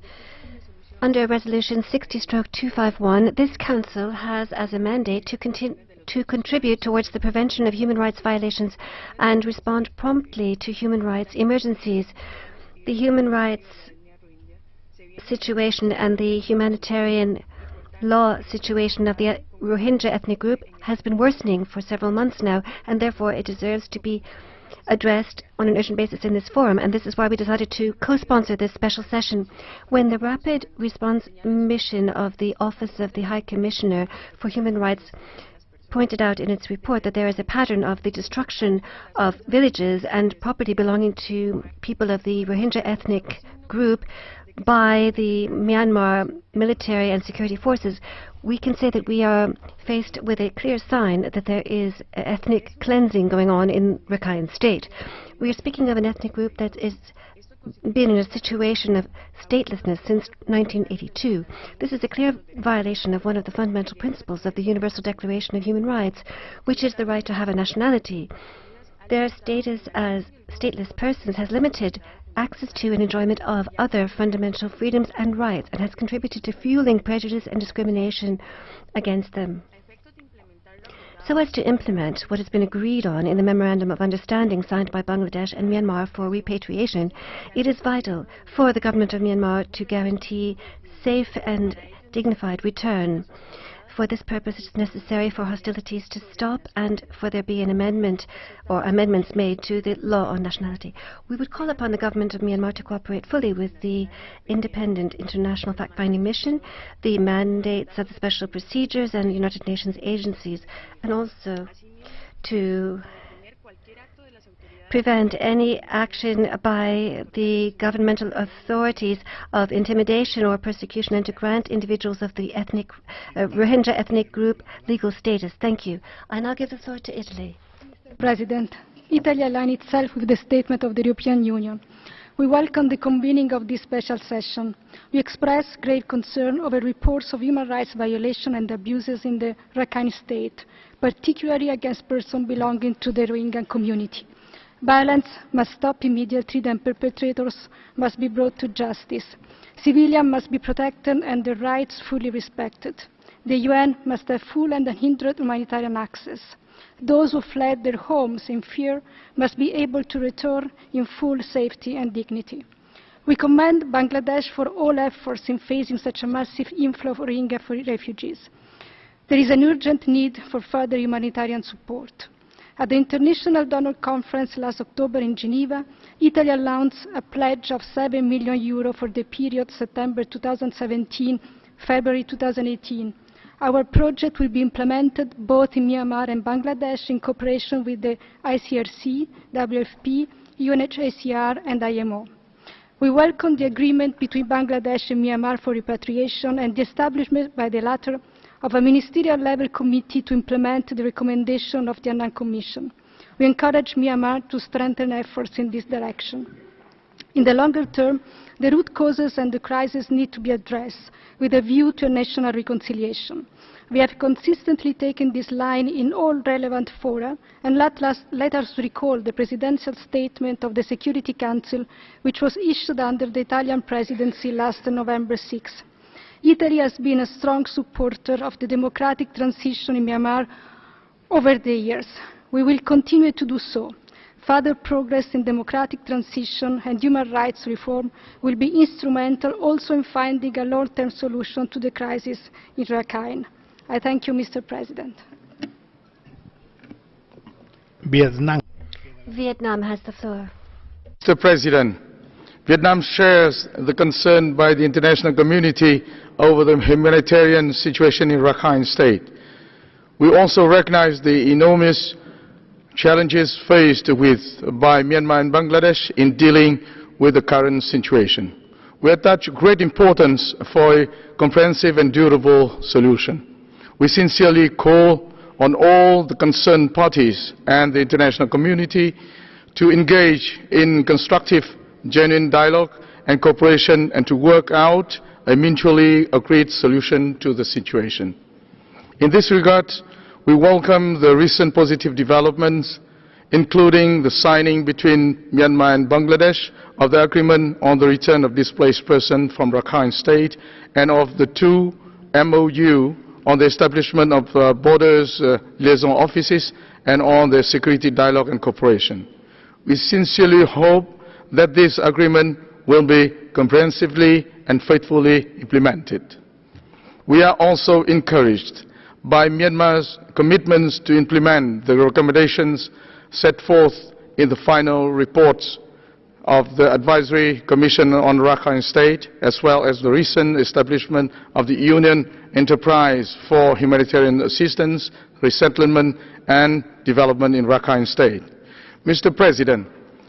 Under Resolution 60/251, this Council has as a mandate to contribute towards the prevention of human rights violations and respond promptly to human rights emergencies. The human rights situation and the humanitarian law situation of the Rohingya ethnic group has been worsening for several months now, and therefore it deserves to be addressed on an urgent basis in this forum, and this is why we decided to co-sponsor this special session. When the Rapid Response Mission of the Office of the High Commissioner for Human Rights pointed out in its report that there is a pattern of the destruction of villages and property belonging to people of the Rohingya ethnic group by the Myanmar military and security forces, we can say that we are faced with a clear sign that there is ethnic cleansing going on in Rakhine State. We are speaking of an ethnic group that has been in a situation of statelessness since 1982. This is a clear violation of one of the fundamental principles of the Universal Declaration of Human Rights, which is the right to have a nationality. Their status as stateless persons has limited access to and enjoyment of other fundamental freedoms and rights, and has contributed to fueling prejudice and discrimination against them. So as to implement what has been agreed on in the Memorandum of Understanding signed by Bangladesh and Myanmar for repatriation, it is vital for the government of Myanmar to guarantee safe and dignified return. For this purpose, it is necessary for hostilities to stop and for there be an amendment or amendments made to the law on nationality. We would call upon the government of Myanmar to cooperate fully with the independent international fact-finding mission, the mandates of the special procedures and United Nations agencies, and also to prevent any action by the governmental authorities of intimidation or persecution, and to grant individuals of the Rohingya ethnic group legal status. Thank you. I now give the floor to Italy. President, Italy aligns itself with the statement of the European Union. We welcome the convening of this special session. We express grave concern over reports of human rights violations and abuses in the Rakhine State, particularly against persons belonging to the Rohingya community. Violence must stop immediately, and perpetrators must be brought to justice. Civilians must be protected and their rights fully respected. The UN must have full and unhindered humanitarian access. Those who fled their homes in fear must be able to return in full safety and dignity. We commend Bangladesh for all efforts in facing such a massive inflow of Rohingya refugees. There is an urgent need for further humanitarian support. At the International Donor Conference last October in Geneva, Italy announced a pledge of €7 million for the period September 2017-February 2018. Our project will be implemented both in Myanmar and Bangladesh in cooperation with the ICRC, WFP, UNHCR and IMO. We welcome the agreement between Bangladesh and Myanmar for repatriation and the establishment by the latter of a ministerial-level committee to implement the recommendation of the Annan Commission. We encourage Myanmar to strengthen efforts in this direction. In the longer term, the root causes and the crisis need to be addressed with a view to a national reconciliation. We have consistently taken this line in all relevant fora, and let us recall the presidential statement of the Security Council, which was issued under the Italian presidency last November 6. Italy has been a strong supporter of the democratic transition in Myanmar over the years. We will continue to do so. Further progress in democratic transition and human rights reform will be instrumental also in finding a long-term solution to the crisis in Rakhine. I thank you, Mr. President. Vietnam has the floor. Mr. President, Vietnam shares the concern by the international community over the humanitarian situation in Rakhine State. We also recognize the enormous challenges faced by Myanmar and Bangladesh in dealing with the current situation. We attach great importance for a comprehensive and durable solution. We sincerely call on all the concerned parties and the international community to engage in constructive, genuine dialogue and cooperation and to work out a mutually agreed solution to the situation. In this regard, we welcome the recent positive developments, including the signing between Myanmar and Bangladesh of the agreement on the return of displaced persons from Rakhine State and of the two MOU on the establishment of borders liaison offices and on the security dialogue and cooperation. We sincerely hope that this agreement will be comprehensively and faithfully implemented. We are also encouraged by Myanmar's commitments to implement the recommendations set forth in the final reports of the Advisory Commission on Rakhine State, as well as the recent establishment of the Union Enterprise for Humanitarian Assistance, Resettlement and Development in Rakhine State. Mr. President,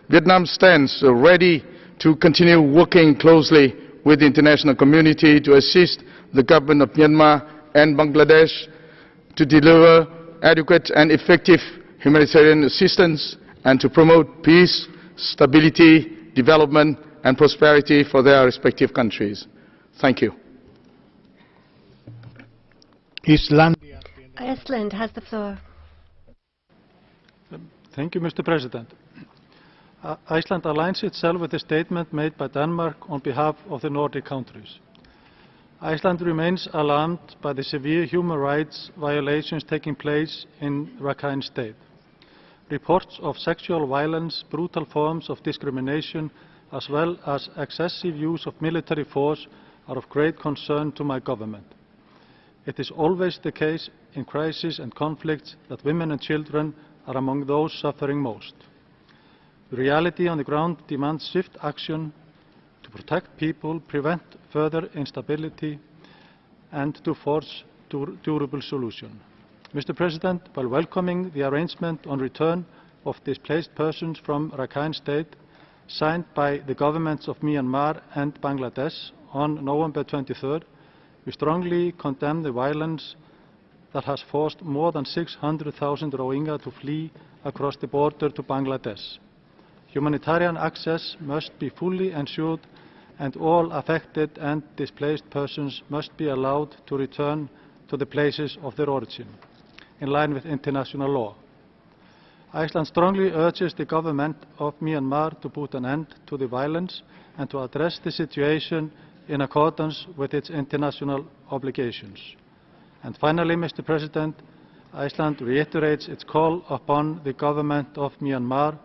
Vietnam stands ready to continue working closely with the international community to assist the government of Myanmar and Bangladesh to deliver adequate and effective humanitarian assistance and to promote peace, stability, development and prosperity for their respective countries. Thank you. Iceland has the floor. Thank you, Mr. President. Iceland aligns itself with the statement made by Denmark on behalf of the Nordic countries. Iceland remains alarmed by the severe human rights violations taking place in Rakhine State. Reports of sexual violence, brutal forms of discrimination, as well as excessive use of military force are of great concern to my government. It is always the case in crises and conflicts that women and children are among those suffering most. The reality on the ground demands swift action to protect people, prevent further instability, and to forge durable solutions. Mr. President, while welcoming the arrangement on return of displaced persons from Rakhine State, signed by the governments of Myanmar and Bangladesh on November 23rd, we strongly condemn the violence that has forced more than 600,000 Rohingya to flee across the border to Bangladesh. Humanitarian access must be fully ensured, and all affected and displaced persons must be allowed to return to the places of their origin, in line with international law. Iceland strongly urges the government of Myanmar to put an end to the violence and to address the situation in accordance with its international obligations. And finally, Mr. President, Iceland reiterates its call upon the government of Myanmar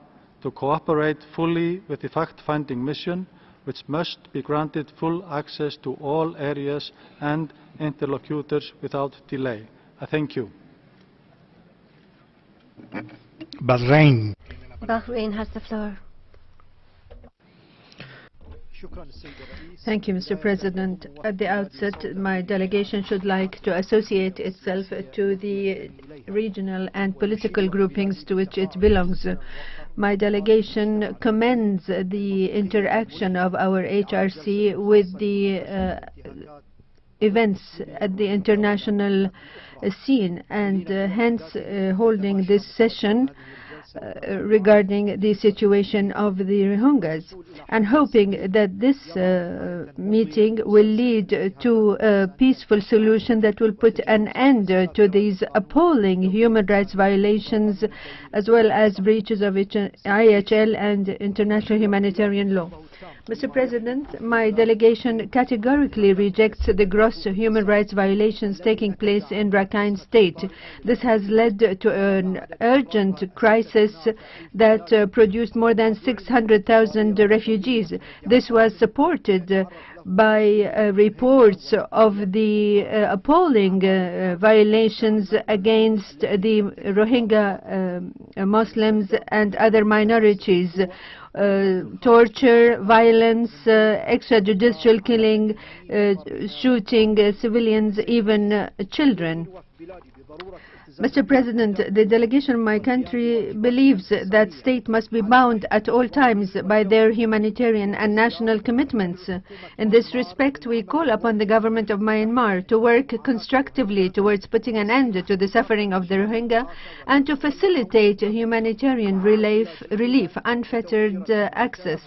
to cooperate fully with the fact-finding mission, which must be granted full access to all areas and interlocutors without delay. I thank you. Bahrain. Bahrain has the floor. Thank you, Mr. President. At the outset, my delegation should like to associate itself to the regional and political groupings to which it belongs. My delegation commends the interaction of our HRC with the events at the international scene, and hence holding this session regarding the situation of the Rohingyas, and hoping that this meeting will lead to a peaceful solution that will put an end to these appalling human rights violations, as well as breaches of IHL and international humanitarian law. Mr. President, my delegation categorically rejects the gross human rights violations taking place in Rakhine State. This has led to an urgent crisis that produced more than 600,000 refugees. This was supported by reports of the appalling violations against the Rohingya Muslims and other minorities. Torture, violence, extrajudicial killing, shooting civilians, even children. Mr. President, the delegation of my country believes that states must be bound at all times by their humanitarian and national commitments. In this respect, we call upon the government of Myanmar to work constructively towards putting an end to the suffering of the Rohingya and to facilitate humanitarian relief, unfettered access,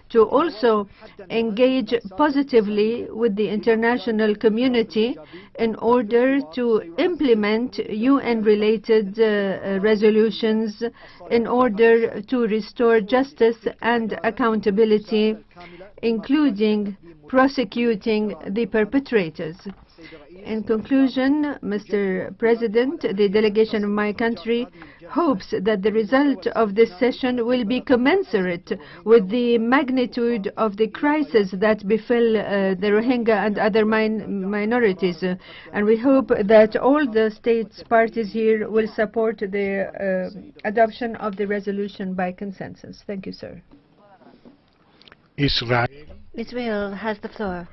to also engage positively with the international community in order to implement UN-related resolutions in order to restore justice and accountability, including prosecuting the perpetrators. In conclusion, Mr. President, the delegation of my country hopes that the result of this session will be commensurate with the magnitude of the crisis that befell the Rohingya and other minorities. And we hope that all the states parties here will support the adoption of the resolution by consensus. Thank you, sir. Israel has the floor.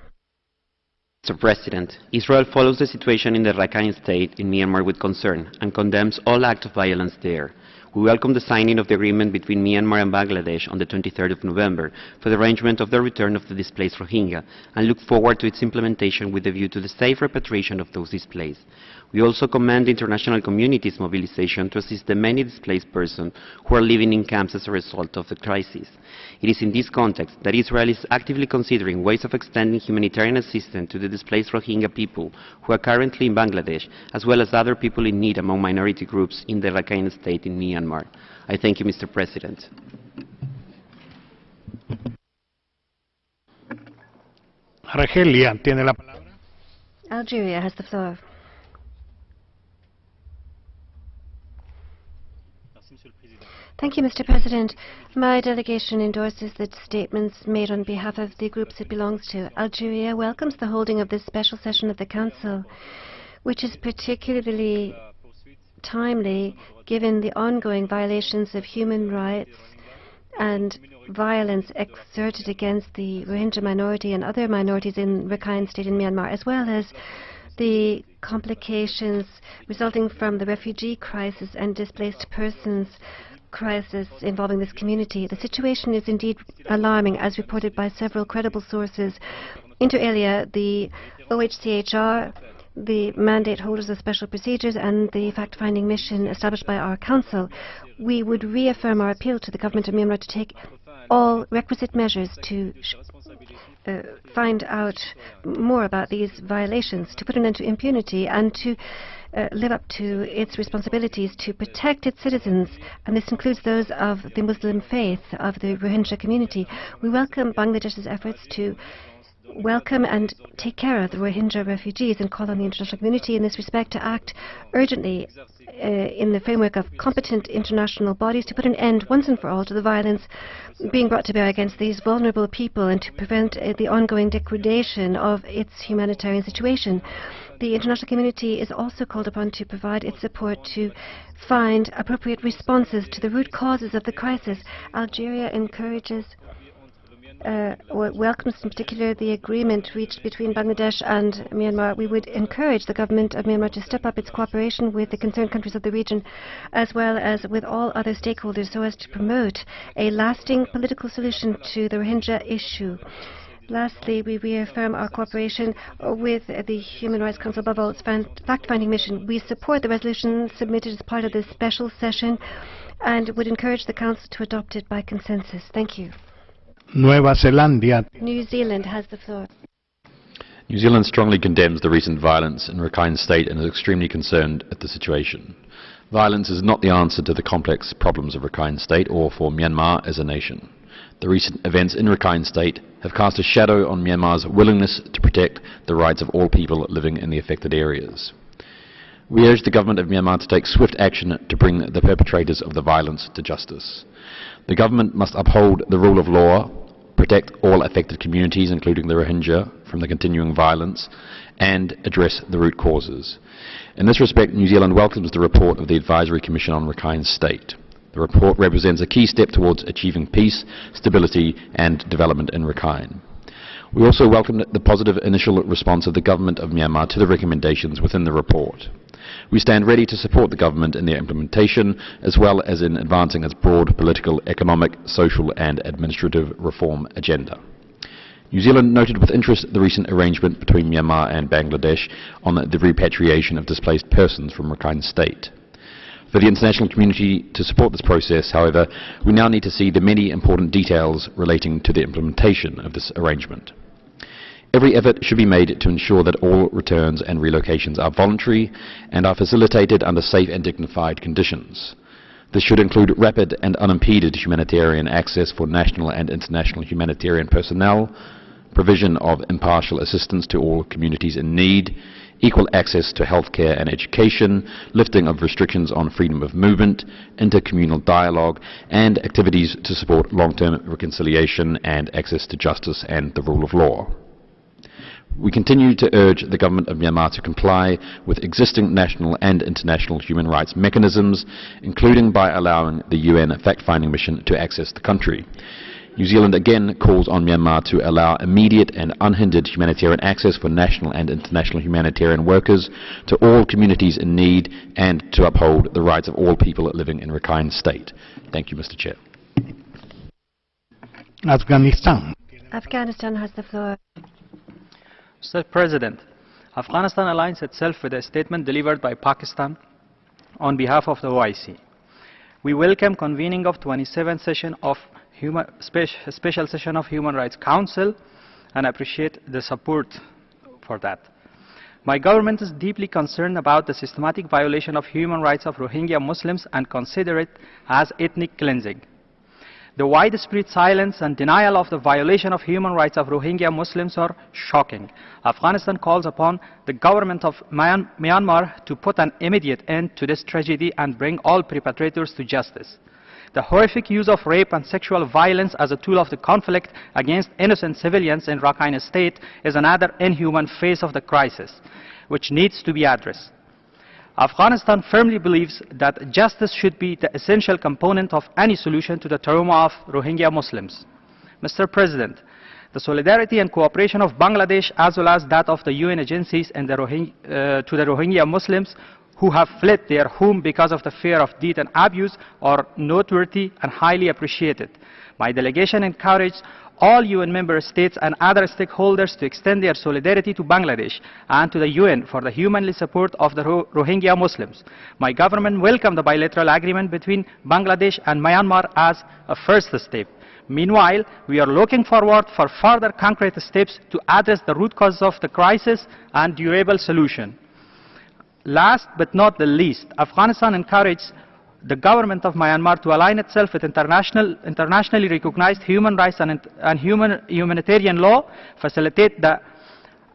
Mr. President, Israel follows the situation in the Rakhine State in Myanmar with concern and condemns all acts of violence there. We welcome the signing of the agreement between Myanmar and Bangladesh on the 23rd of November for the arrangement of the return of the displaced Rohingya and look forward to its implementation with a view to the safe repatriation of those displaced. We also commend the international community's mobilization to assist the many displaced persons who are living in camps as a result of the crisis. It is in this context that Israel is actively considering ways of extending humanitarian assistance to the displaced Rohingya people who are currently in Bangladesh, as well as other people in need among minority groups in the Rakhine State in Myanmar. Myanmar. I thank you, Mr. President. Argelia tiene la palabra. Algeria has the floor. Thank you, Mr. President. My delegation endorses the statements made on behalf of the groups it belongs to. Algeria welcomes the holding of this special session of the Council, which is particularly timely given the ongoing violations of human rights and violence exerted against the Rohingya minority and other minorities in Rakhine State in Myanmar, as well as the complications resulting from the refugee crisis and displaced persons crisis involving this community. The situation is indeed alarming, as reported by several credible sources. Inter alia, the OHCHR, the mandate holders of special procedures, and the fact-finding mission established by our Council, we would reaffirm our appeal to the government of Myanmar to take all requisite measures to find out more about these violations, to put an end to impunity, and to live up to its responsibilities to protect its citizens, and this includes those of the Muslim faith of the Rohingya community. We welcome Bangladesh's efforts to welcome and take care of the Rohingya refugees and call on the international community in this respect to act urgently in the framework of competent international bodies to put an end once and for all to the violence being brought to bear against these vulnerable people and to prevent the ongoing degradation of its humanitarian situation. The international community is also called upon to provide its support to find appropriate responses to the root causes of the crisis. Algeria encourages or welcomes in particular the agreement reached between Bangladesh and Myanmar. We would encourage the government of Myanmar to step up its cooperation with the concerned countries of the region, as well as with all other stakeholders, so as to promote a lasting political solution to the Rohingya issue. Lastly, we reaffirm our cooperation with the Human Rights Council, above all its fact-finding mission. We support the resolution submitted as part of this special session and would encourage the Council to adopt it by consensus. Thank you. Nueva Zelanda. New Zealand has the floor. New Zealand strongly condemns the recent violence in Rakhine State and is extremely concerned at the situation. Violence is not the answer to the complex problems of Rakhine State or for Myanmar as a nation. The recent events in Rakhine State have cast a shadow on Myanmar's willingness to protect the rights of all people living in the affected areas. We urge the government of Myanmar to take swift action to bring the perpetrators of the violence to justice. The government must uphold the rule of law, protect all affected communities, including the Rohingya, from the continuing violence, and address the root causes. In this respect, New Zealand welcomes the report of the Advisory Commission on Rakhine State. The report represents a key step towards achieving peace, stability, and development in Rakhine. We also welcome the positive initial response of the government of Myanmar to the recommendations within the report. We stand ready to support the government in their implementation, as well as in advancing its broad political, economic, social and administrative reform agenda. New Zealand noted with interest the recent arrangement between Myanmar and Bangladesh on the repatriation of displaced persons from Rakhine State. For the international community to support this process, however, we now need to see the many important details relating to the implementation of this arrangement. Every effort should be made to ensure that all returns and relocations are voluntary and are facilitated under safe and dignified conditions. This should include rapid and unimpeded humanitarian access for national and international humanitarian personnel, provision of impartial assistance to all communities in need, equal access to healthcare and education, lifting of restrictions on freedom of movement, intercommunal dialogue, and activities to support long-term reconciliation and access to justice and the rule of law. We continue to urge the government of Myanmar to comply with existing national and international human rights mechanisms, including by allowing the UN fact-finding mission to access the country. New Zealand again calls on Myanmar to allow immediate and unhindered humanitarian access for national and international humanitarian workers to all communities in need and to uphold the rights of all people living in Rakhine State. Thank you, Mr. Chair. Afghanistan. Afghanistan has the floor. Mr. President, Afghanistan aligns itself with a statement delivered by Pakistan on behalf of the OIC. We welcome convening of 27th session of special session of Human Rights Council and appreciate the support for that. My government is deeply concerned about the systematic violation of human rights of Rohingya Muslims and consider it as ethnic cleansing. The widespread silence and denial of the violation of human rights of Rohingya Muslims are shocking. Afghanistan calls upon the government of Myanmar to put an immediate end to this tragedy and bring all perpetrators to justice. The horrific use of rape and sexual violence as a tool of the conflict against innocent civilians in Rakhine State is another inhuman phase of the crisis, which needs to be addressed. Afghanistan firmly believes that justice should be the essential component of any solution to the trauma of Rohingya Muslims. Mr. President, the solidarity and cooperation of Bangladesh as well as that of the UN agencies and to the Rohingya Muslims who have fled their home because of the fear of death and abuse are noteworthy and highly appreciated. My delegation encouraged all UN member states and other stakeholders to extend their solidarity to Bangladesh and to the UN for the humanly support of the Rohingya Muslims. My government welcomed the bilateral agreement between Bangladesh and Myanmar as a first step. Meanwhile, we are looking forward for further concrete steps to address the root causes of the crisis and durable solution. Last but not the least, Afghanistan encourages the government of Myanmar to align itself with internationally recognized human rights and humanitarian law, facilitate the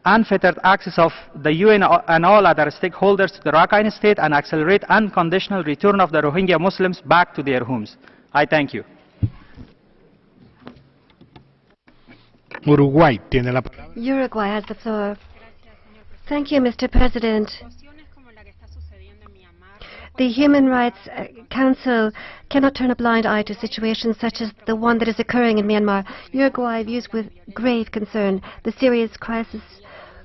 unfettered access of the UN and all other stakeholders to the Rakhine State, and accelerate unconditional return of the Rohingya Muslims back to their homes. I thank you. Uruguay tiene la palabra. Uruguay has the floor. Thank you, Mr. President. The Human Rights Council cannot turn a blind eye to situations such as the one that is occurring in Myanmar. Uruguay views with grave concern the serious crisis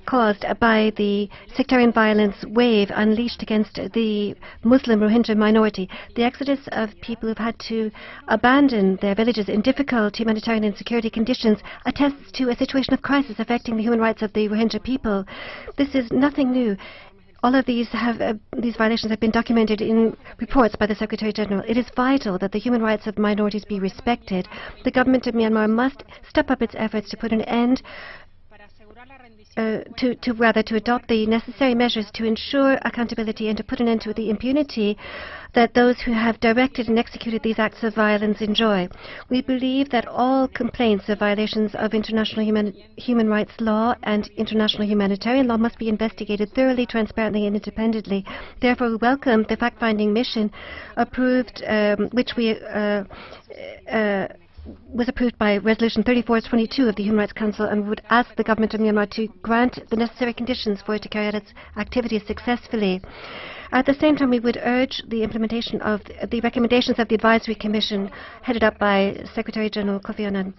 caused by the sectarian violence wave unleashed against the Muslim Rohingya minority. The exodus of people who've had to abandon their villages in difficult humanitarian and security conditions attests to a situation of crisis affecting the human rights of the Rohingya people. This is nothing new. All of these violations have been documented in reports by the Secretary General. It is vital that the human rights of minorities be respected. The government of Myanmar must step up its efforts to put an end to adopt the necessary measures to ensure accountability and to put an end to the impunity that those who have directed and executed these acts of violence enjoy. We believe that all complaints of violations of international human rights law and international humanitarian law must be investigated thoroughly, transparently and independently. Therefore, we welcome the fact-finding mission approved, which was approved by Resolution 3422 of the Human Rights Council, and would ask the government of Myanmar to grant the necessary conditions for it to carry out its activities successfully. At the same time, we would urge the implementation of the recommendations of the Advisory Commission headed up by Secretary General Kofi Annan.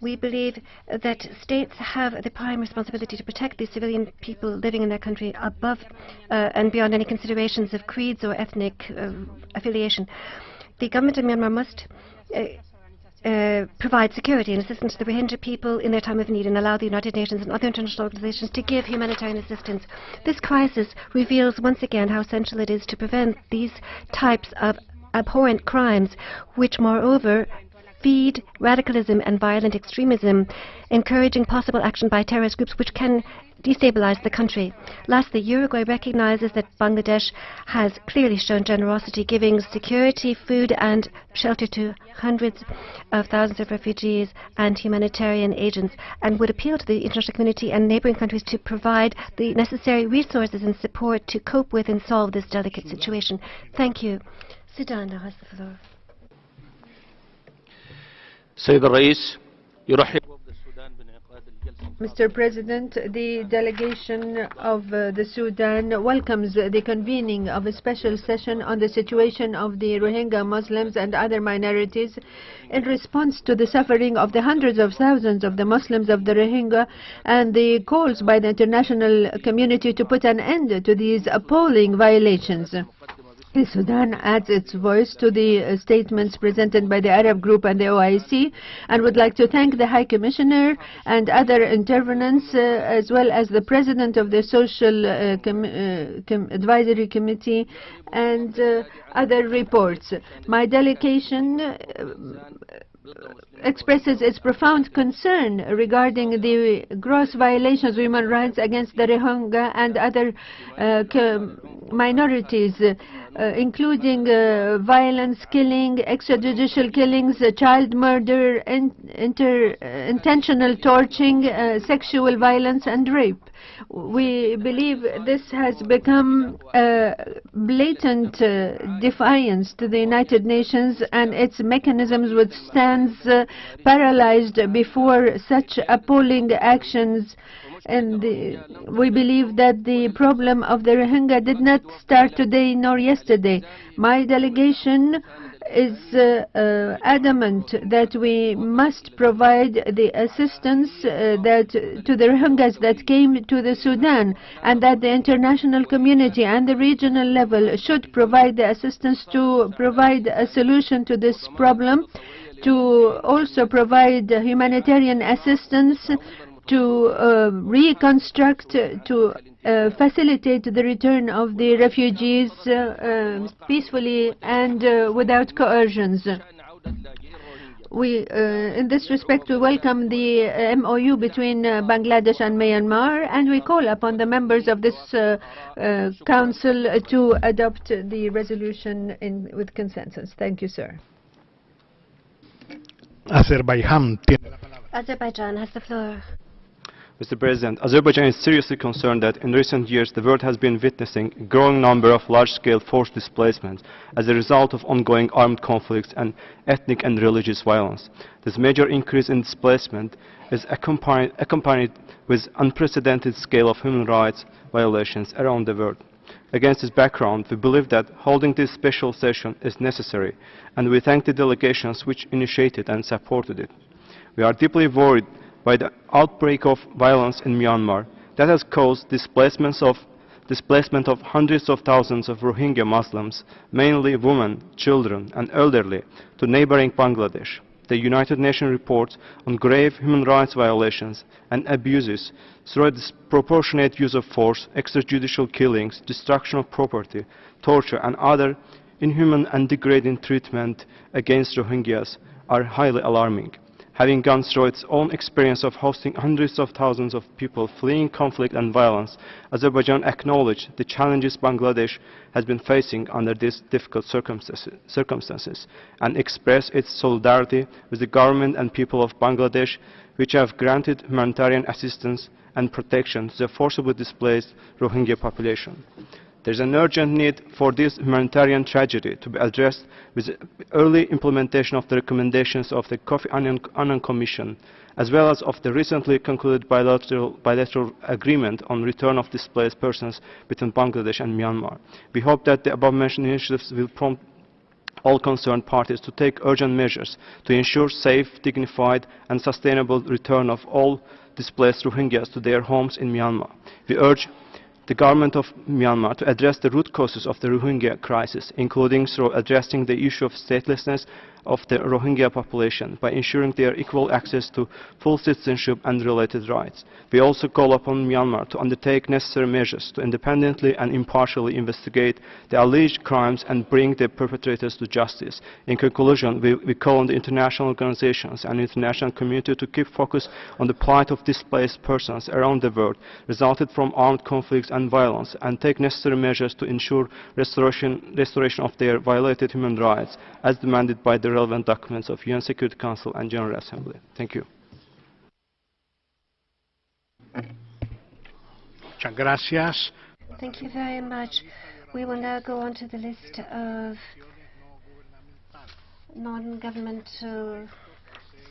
We believe that states have the prime responsibility to protect the civilian people living in their country above and beyond any considerations of creeds or ethnic affiliation. The government of Myanmar must provide security and assistance to the Rohingya people in their time of need and allow the United Nations and other international organizations to give humanitarian assistance. This crisis reveals once again how essential it is to prevent these types of abhorrent crimes, which moreover feed radicalism and violent extremism, encouraging possible action by terrorist groups which can destabilize the country. Lastly, Uruguay recognizes that Bangladesh has clearly shown generosity, giving security, food and shelter to hundreds of thousands of refugees and humanitarian agents, and would appeal to the international community and neighboring countries to provide the necessary resources and support to cope with and solve this delicate situation. Thank you. Sudan now has the floor. Mr. President, the delegation of the Sudan welcomes the convening of a special session on the situation of the Rohingya Muslims and other minorities in response to the suffering of the hundreds of thousands of the Muslims of the Rohingya and the calls by the international community to put an end to these appalling violations. Sudan adds its voice to the statements presented by the Arab Group and the OIC, and would like to thank the High Commissioner and other intervenants, as well as the President of the Social Advisory Committee and other reports. My delegation expresses its profound concern regarding the gross violations of human rights against the Rohingya and other minorities, including violence, killing, extrajudicial killings, child murder, intentional torturing, sexual violence and rape. We believe this has become a blatant defiance to the United Nations, and its mechanisms would stand paralyzed before such appalling actions. And we believe that the problem of the Rohingya did not start today nor yesterday. My delegation is adamant that we must provide the assistance to the Rohingyas that came to the Sudan, and that the international community and the regional level should provide the assistance to provide a solution to this problem, to also provide humanitarian assistance, to reconstruct, to facilitate the return of the refugees peacefully and without coercions. We, in this respect, we welcome the MOU between Bangladesh and Myanmar, and we call upon the members of this Council to adopt the resolution with consensus. Thank you, sir. Azerbaijan has the floor. Mr. President, Azerbaijan is seriously concerned that in recent years the world has been witnessing a growing number of large-scale forced displacements as a result of ongoing armed conflicts and ethnic and religious violence. This major increase in displacement is accompanied with unprecedented scale of human rights violations around the world. Against this background, we believe that holding this special session is necessary, and we thank the delegations which initiated and supported it. We are deeply worried by the outbreak of violence in Myanmar that has caused displacement of hundreds of thousands of Rohingya Muslims, mainly women, children and elderly, to neighboring Bangladesh. The United Nations reports on grave human rights violations and abuses through a disproportionate use of force, extrajudicial killings, destruction of property, torture and other inhuman and degrading treatment against Rohingyas are highly alarming. Having gone through its own experience of hosting hundreds of thousands of people fleeing conflict and violence, Azerbaijan acknowledged the challenges Bangladesh has been facing under these difficult circumstances and expressed its solidarity with the government and people of Bangladesh, which have granted humanitarian assistance and protection to the forcibly displaced Rohingya population. There is an urgent need for this humanitarian tragedy to be addressed with early implementation of the recommendations of the Kofi Annan Commission, as well as of the recently concluded bilateral agreement on return of displaced persons between Bangladesh and Myanmar. We hope that the above-mentioned initiatives will prompt all concerned parties to take urgent measures to ensure safe, dignified and sustainable return of all displaced Rohingyas to their homes in Myanmar. We urge the government of Myanmar to address the root causes of the Rohingya crisis, including through addressing the issue of statelessness of the Rohingya population by ensuring their equal access to full citizenship and related rights. We also call upon Myanmar to undertake necessary measures to independently and impartially investigate the alleged crimes and bring the perpetrators to justice. In conclusion, we call on the international organizations and international community to keep focus on the plight of displaced persons around the world resulted from armed conflicts and violence, and take necessary measures to ensure restoration of their violated human rights as demanded by the relevant documents of UN Security Council and General Assembly. Thank you. Muchas gracias. Thank you very much. We will now go on to the list of non-governmental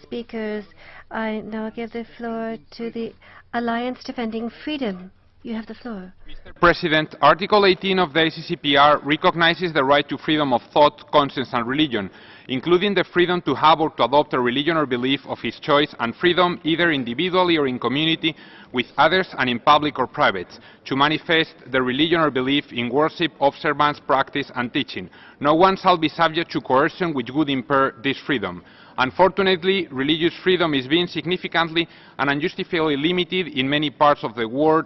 speakers. I now give the floor to the Alliance Defending Freedom. You have the floor. Mr. President, Article 18 of the ACCPR recognizes the right to freedom of thought, conscience and religion, including the freedom to have or to adopt a religion or belief of his choice, and freedom, either individually or in community with others and in public or private, to manifest the religion or belief in worship, observance, practice and teaching. No one shall be subject to coercion which would impair this freedom. Unfortunately, religious freedom is being significantly and unjustifiably limited in many parts of the world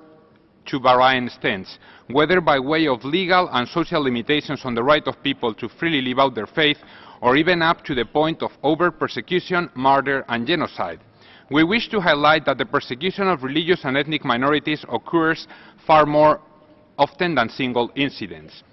to varying extents, whether by way of legal and social limitations on the right of people to freely live out their faith, or even up to the point of overt persecution, murder and genocide. We wish to highlight that the persecution of religious and ethnic minorities occurs far more often than single incidents.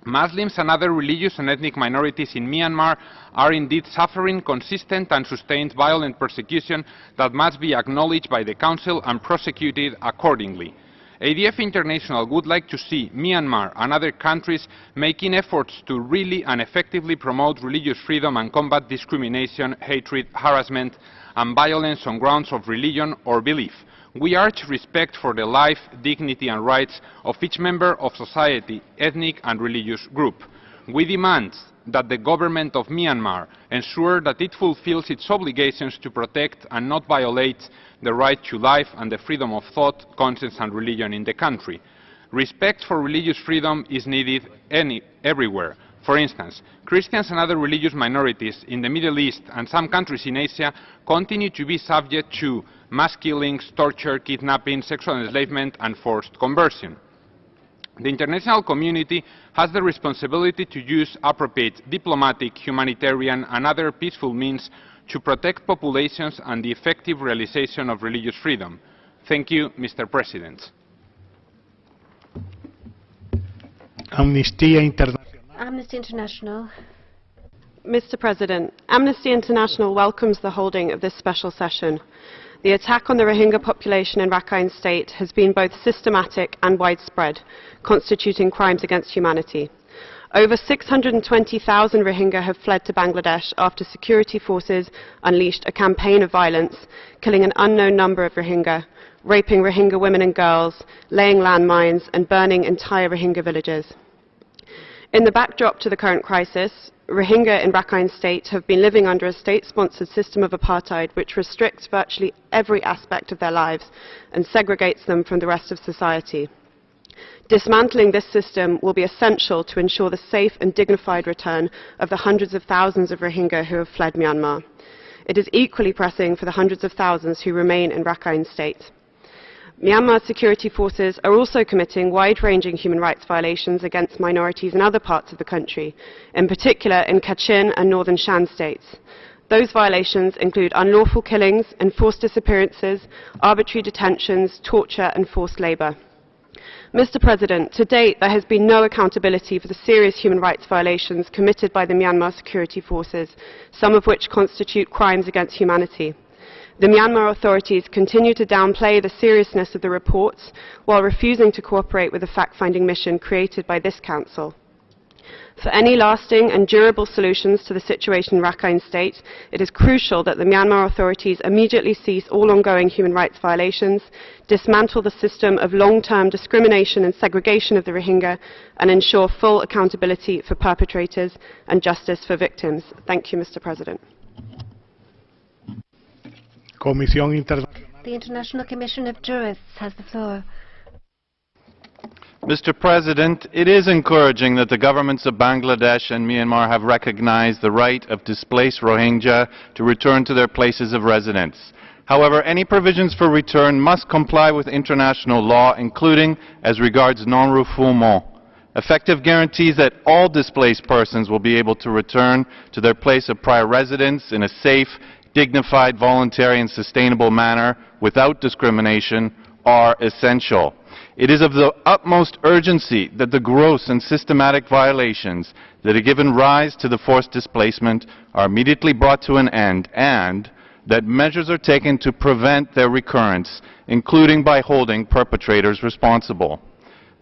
Muslims and other religious and ethnic minorities in Myanmar are indeed suffering consistent and sustained violent persecution that must be acknowledged by the Council and prosecuted accordingly. ADF International would like to see Myanmar and other countries making efforts to really and effectively promote religious freedom and combat discrimination, hatred, harassment and violence on grounds of religion or belief. We urge respect for the life, dignity and rights of each member of society, ethnic and religious group. We demand that the government of Myanmar ensure that it fulfills its obligations to protect and not violate the right to life and the freedom of thought, conscience and religion in the country. Respect for religious freedom is needed everywhere. For instance, Christians and other religious minorities in the Middle East and some countries in Asia continue to be subject to mass killings, torture, kidnapping, sexual enslavement and forced conversion. The international community has the responsibility to use appropriate diplomatic, humanitarian and other peaceful means to protect populations and the effective realization of religious freedom. Thank you, Mr. President. Amnistía Internacional. Amnesty International. Mr. President, Amnesty International welcomes the holding of this special session. The attack on the Rohingya population in Rakhine State has been both systematic and widespread, constituting crimes against humanity. Over 620,000 Rohingya have fled to Bangladesh after security forces unleashed a campaign of violence, killing an unknown number of Rohingya, raping Rohingya women and girls, laying landmines and burning entire Rohingya villages. In the backdrop to the current crisis, Rohingya in Rakhine State have been living under a state-sponsored system of apartheid which restricts virtually every aspect of their lives and segregates them from the rest of society. Dismantling this system will be essential to ensure the safe and dignified return of the hundreds of thousands of Rohingya who have fled Myanmar. It is equally pressing for the hundreds of thousands who remain in Rakhine State. Myanmar's security forces are also committing wide-ranging human rights violations against minorities in other parts of the country, in particular in Kachin and northern Shan states. Those violations include unlawful killings, enforced disappearances, arbitrary detentions, torture and forced labour. Mr. President, to date there has been no accountability for the serious human rights violations committed by the Myanmar security forces, some of which constitute crimes against humanity. The Myanmar authorities continue to downplay the seriousness of the reports while refusing to cooperate with the fact-finding mission created by this Council. For any lasting and durable solutions to the situation in Rakhine State, it is crucial that the Myanmar authorities immediately cease all ongoing human rights violations, dismantle the system of long-term discrimination and segregation of the Rohingya, and ensure full accountability for perpetrators and justice for victims. Thank you, Mr. President. The International Commission of Jurists has the floor. Mr. President, it is encouraging that the governments of Bangladesh and Myanmar have recognized the right of displaced Rohingya to return to their places of residence. However, any provisions for return must comply with international law, including as regards non-refoulement. Effective guarantees that all displaced persons will be able to return to their place of prior residence in a safe, dignified, voluntary and sustainable manner without discrimination are essential. It is of the utmost urgency that the gross and systematic violations that have given rise to the forced displacement are immediately brought to an end, and that measures are taken to prevent their recurrence, including by holding perpetrators responsible.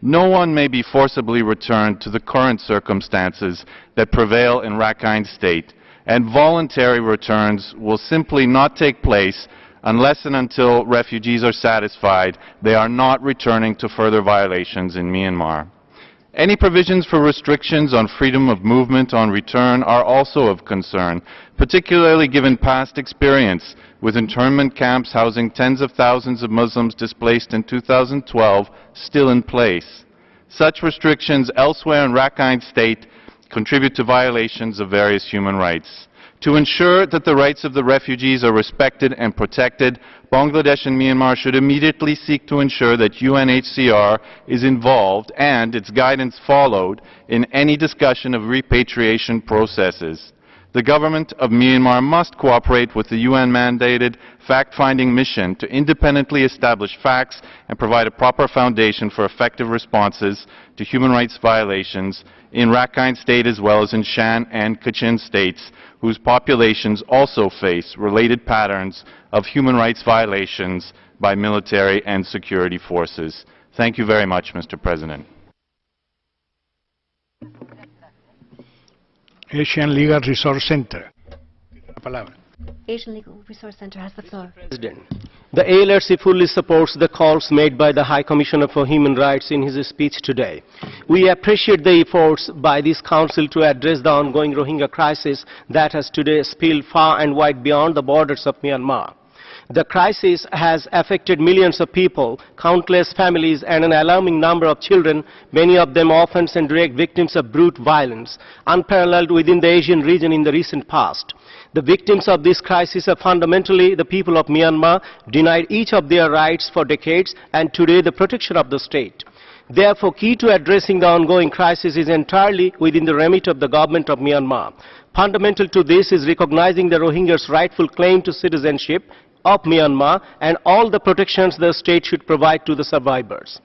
No one may be forcibly returned to the current circumstances that prevail in Rakhine State, and voluntary returns will simply not take place unless and until refugees are satisfied they are not returning to further violations in Myanmar. Any provisions for restrictions on freedom of movement on return are also of concern, particularly given past experience with internment camps housing tens of thousands of Muslims displaced in 2012 still in place. Such restrictions elsewhere in Rakhine State contribute to violations of various human rights. To ensure that the rights of the refugees are respected and protected, Bangladesh and Myanmar should immediately seek to ensure that UNHCR is involved and its guidance followed in any discussion of repatriation processes. The government of Myanmar must cooperate with the UN-mandated fact-finding mission to independently establish facts and provide a proper foundation for effective responses to human rights violations in Rakhine State as well as in Shan and Kachin states, whose populations also face related patterns of human rights violations by military and security forces. Thank you very much, Mr. President. Asian Legal Resource Center. Asian Legal Resource Center has the floor. President, the ALRC fully supports the calls made by the High Commissioner for Human Rights in his speech today. We appreciate the efforts by this Council to address the ongoing Rohingya crisis that has today spilled far and wide beyond the borders of Myanmar. The crisis has affected millions of people, countless families, and an alarming number of children, many of them orphans and direct victims of brute violence, unparalleled within the Asian region in the recent past. The victims of this crisis are fundamentally the people of Myanmar, denied each of their rights for decades, and today the protection of the state. Therefore, key to addressing the ongoing crisis is entirely within the remit of the government of Myanmar. Fundamental to this is recognizing the Rohingyas' rightful claim to citizenship of Myanmar and all the protections the state should provide to the survivors.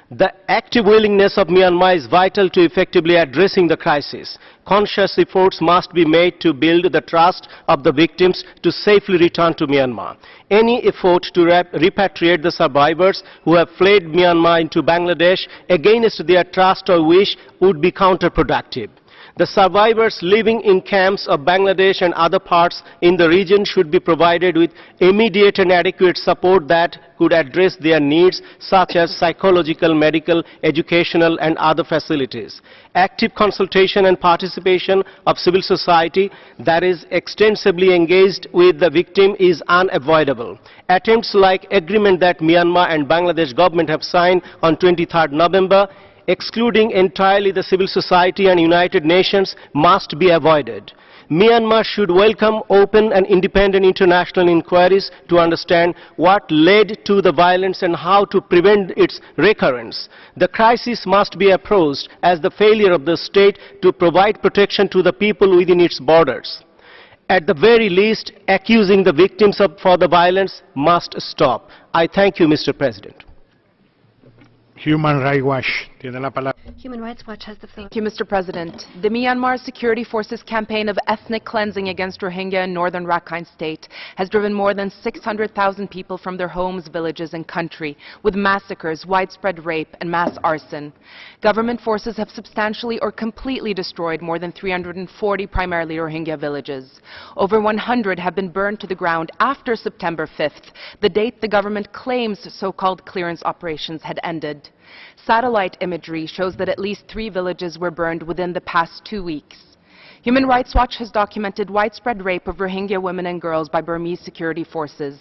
The active willingness of Myanmar is vital to effectively addressing the crisis. Conscious efforts must be made to build the trust of the victims to safely return to Myanmar. Any effort to repatriate the survivors who have fled Myanmar into Bangladesh against their trust or wish would be counterproductive. The survivors living in camps of Bangladesh and other parts in the region should be provided with immediate and adequate support that could address their needs, such as psychological, medical, educational, and other facilities. Active consultation and participation of civil society that is extensively engaged with the victim is unavoidable. Attempts like agreement that Myanmar and Bangladesh government have signed on 23rd November, excluding entirely the civil society and United Nations, must be avoided. Myanmar should welcome open and independent international inquiries to understand what led to the violence and how to prevent its recurrence. The crisis must be approached as the failure of the state to provide protection to the people within its borders. At the very least, accusing the victims for the violence must stop. I thank you, Mr. President. Human Rights Watch tiene la palabra. Human Rights Watch has the floor. Thank you, Mr. President. The Myanmar Security Forces campaign of ethnic cleansing against Rohingya in northern Rakhine State has driven more than 600,000 people from their homes, villages, and country, with massacres, widespread rape, and mass arson. Government forces have substantially or completely destroyed more than 340 primarily Rohingya villages. Over 100 have been burned to the ground after September 5th, the date the government claims so-called clearance operations had ended. Satellite imagery shows that at least 3 villages were burned within the past 2 weeks. Human Rights Watch has documented widespread rape of Rohingya women and girls by Burmese security forces.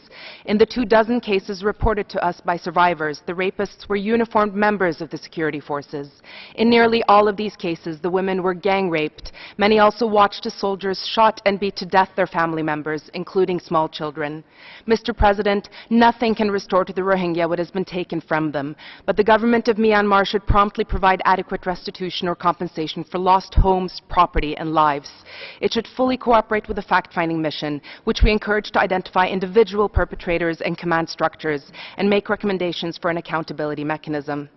In the 24 cases reported to us by survivors, the rapists were uniformed members of the security forces. In nearly all of these cases, the women were gang raped. Many also watched as soldiers shot and beat to death their family members, including small children. Mr. President, nothing can restore to the Rohingya what has been taken from them, but the government of Myanmar should promptly provide adequate restitution or compensation for lost homes, property, and lives. It should fully cooperate with the fact-finding mission, which we encourage to identify individual perpetrators and command structures and make recommendations for an accountability mechanism.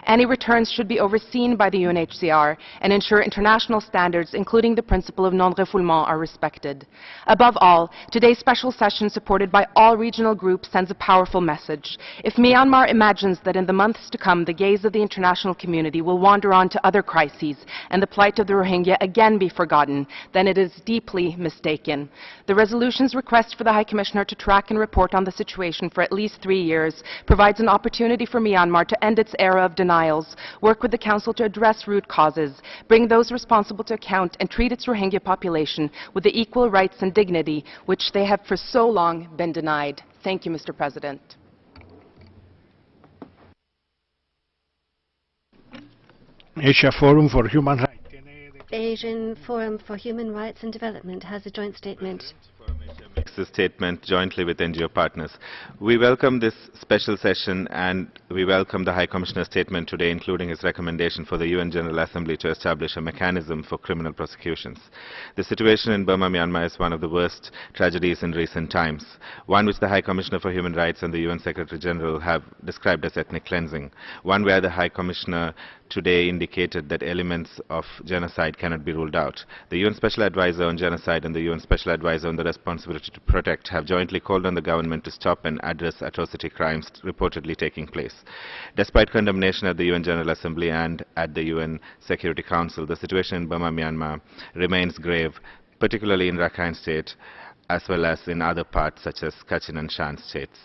Any returns should be overseen by the UNHCR and ensure international standards, including the principle of non-refoulement, are respected. Above all, today's special session, supported by all regional groups, sends a powerful message. If Myanmar imagines that in the months to come the gaze of the international community will wander on to other crises and the plight of the Rohingya again be forgotten, then it is deeply mistaken. The resolution's request for the High Commissioner to track and report on the situation for at least 3 years provides an opportunity for Myanmar to end its era of denials, work with the Council to address root causes, bring those responsible to account, and treat its Rohingya population with the equal rights and dignity which they have for so long been denied. Thank you, Mr. President. Asia Forum for Human Rights. Asian Forum for Human Rights and Development has a joint statement. this statement jointly with NGO partners. We welcome this special session and we welcome the High Commissioner's statement today, including his recommendation for the UN General Assembly to establish a mechanism for criminal prosecutions. The situation in Burma, Myanmar is one of the worst tragedies in recent times, one which the High Commissioner for Human Rights and the UN Secretary General have described as ethnic cleansing, one where the High Commissioner today indicated that elements of genocide cannot be ruled out. The UN Special Advisor on Genocide and the UN Special Advisor on the Responsibility to Protect have jointly called on the government to stop and address atrocity crimes reportedly taking place. Despite condemnation at the UN General Assembly and at the UN Security Council, the situation in Burma, Myanmar remains grave, particularly in Rakhine State, as well as in other parts such as Kachin and Shan states.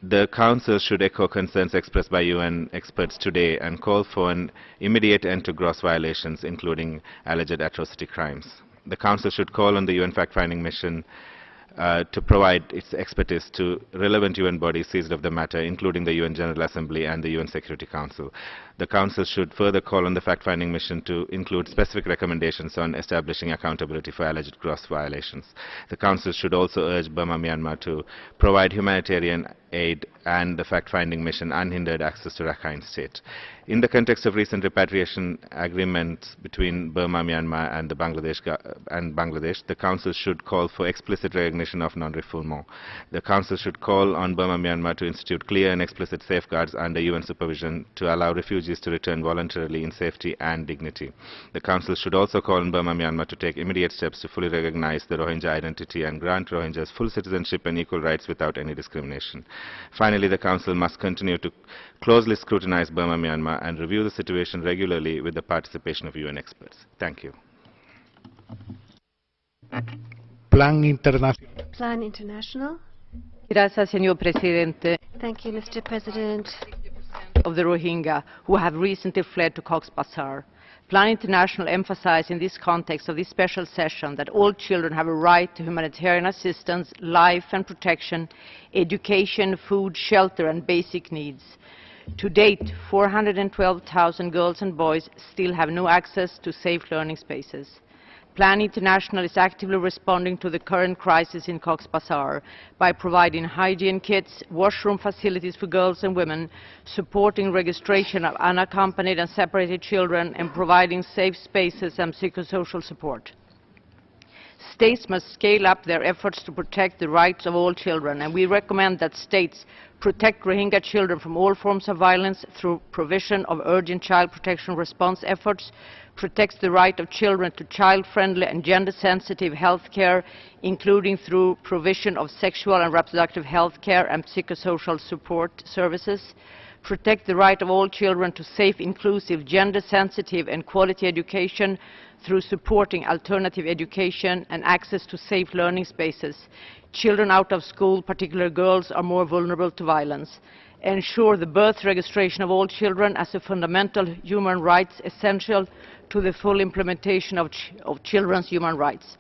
The Council should echo concerns expressed by UN experts today and call for an immediate end to gross violations, including alleged atrocity crimes. The Council should call on the UN fact-finding mission to provide its expertise to relevant UN bodies seized of the matter, including the UN General Assembly and the UN Security Council. The Council should further call on the fact-finding mission to include specific recommendations on establishing accountability for alleged gross violations. The Council should also urge Burma, Myanmar to provide humanitarian aid and the fact-finding mission unhindered access to Rakhine State. In the context of recent repatriation agreements between Burma, Myanmar and Bangladesh, the Council should call for explicit recognition of non-refoulement. The Council should call on Burma, Myanmar to institute clear and explicit safeguards under UN supervision to allow refugees to return voluntarily in safety and dignity. The Council should also call on Burma, Myanmar to take immediate steps to fully recognize the Rohingya identity and grant Rohingyas full citizenship and equal rights without any discrimination. Finally, the Council must continue to closely scrutinize Burma, Myanmar and review the situation regularly with the participation of UN experts. Thank you. Plan International. Plan International. Gracias, señor presidente. Thank you, Mr. President. Of the Rohingya who have recently fled to Cox's Bazar. Plan International emphasized in this context of this special session that all children have a right to humanitarian assistance, life and protection, education, food, shelter and basic needs. To date, 412,000 girls and boys still have no access to safe learning spaces. Plan International is actively responding to the current crisis in Cox's Bazar by providing hygiene kits, washroom facilities for girls and women, supporting registration of unaccompanied and separated children, and providing safe spaces and psychosocial support. States must scale up their efforts to protect the rights of all children, and we recommend that states protect Rohingya children from all forms of violence through provision of urgent child protection response efforts, protects the right of children to child-friendly and gender-sensitive health care, including through provision of sexual and reproductive health care and psychosocial support services, protect the right of all children to safe, inclusive, gender-sensitive and quality education through supporting alternative education and access to safe learning spaces. Children out of school, particularly girls, are more vulnerable to violence. Ensure the birth registration of all children as a fundamental human right essential to the full implementation of children's human rights.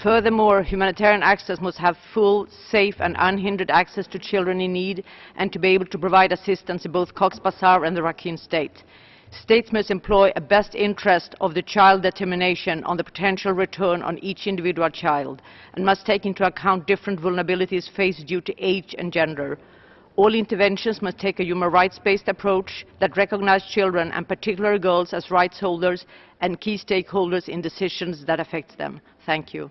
Furthermore, humanitarian access must have full, safe and unhindered access to children in need and to be able to provide assistance in both Cox's Bazar and the Rakhine State. States must employ a best interest of the child determination on the potential return on each individual child and must take into account different vulnerabilities faced due to age and gender. All interventions must take a human rights-based approach that recognizes children, and particularly girls, as rights holders and key stakeholders in decisions that affect them. Thank you.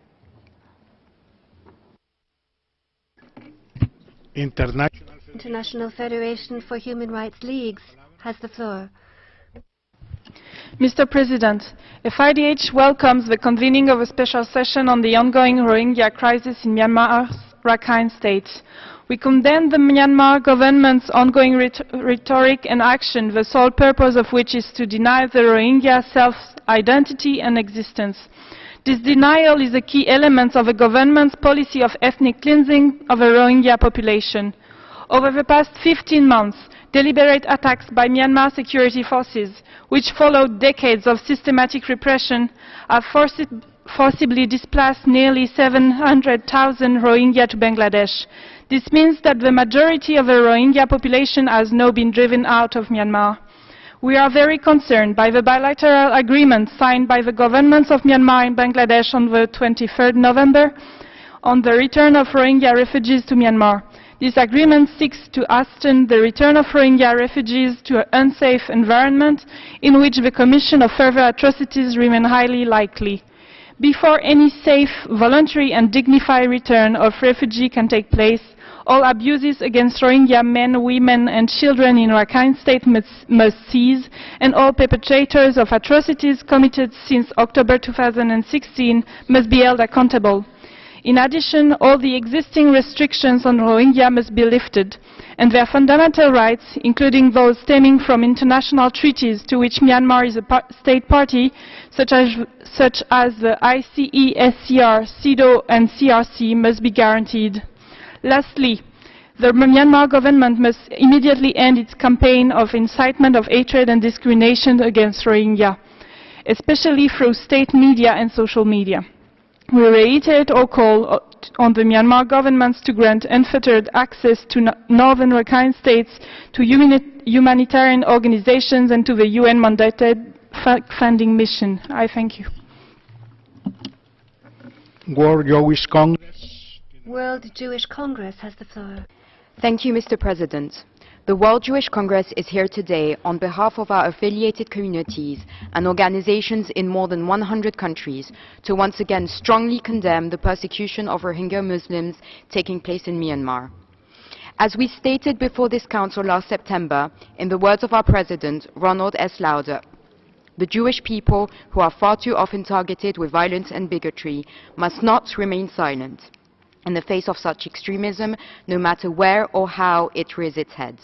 International Federation for Human Rights Leagues has the floor. Mr. President, FIDH welcomes the convening of a special session on the ongoing Rohingya crisis in Myanmar's Rakhine State. We condemn the Myanmar government's ongoing rhetoric and action, the sole purpose of which is to deny the Rohingya self-identity and existence. This denial is a key element of the government's policy of ethnic cleansing of the Rohingya population. Over the past 15 months, deliberate attacks by Myanmar security forces, which followed decades of systematic repression, have forcibly displaced nearly 700,000 Rohingya to Bangladesh. This means that the majority of the Rohingya population has now been driven out of Myanmar. We are very concerned by the bilateral agreement signed by the governments of Myanmar and Bangladesh on the 23rd November on the return of Rohingya refugees to Myanmar. This agreement seeks to hasten the return of Rohingya refugees to an unsafe environment in which the commission of further atrocities remain highly likely. Before any safe, voluntary and dignified return of refugees can take place, all abuses against Rohingya men, women and children in Rakhine State must cease, and all perpetrators of atrocities committed since October 2016 must be held accountable. In addition, all the existing restrictions on Rohingya must be lifted, and their fundamental rights, including those stemming from international treaties to which Myanmar is a state party, such as the ICESCR, CEDAW and CRC, must be guaranteed. Lastly, the Myanmar government must immediately end its campaign of incitement of hatred and discrimination against Rohingya, especially through state media and social media. We reiterate our call on the Myanmar governments to grant unfettered access to northern Rakhine states, to humanitarian organizations and to the UN-mandated funding mission. I thank you. World Jewish Congress. World Jewish Congress has the floor. Thank you, Mr. President. The World Jewish Congress is here today on behalf of our affiliated communities and organizations in more than 100 countries to once again strongly condemn the persecution of Rohingya Muslims taking place in Myanmar. As we stated before this Council last September, in the words of our President, Ronald S. Lauder, the Jewish people, who are far too often targeted with violence and bigotry, must not remain silent in the face of such extremism, no matter where or how it rears its head.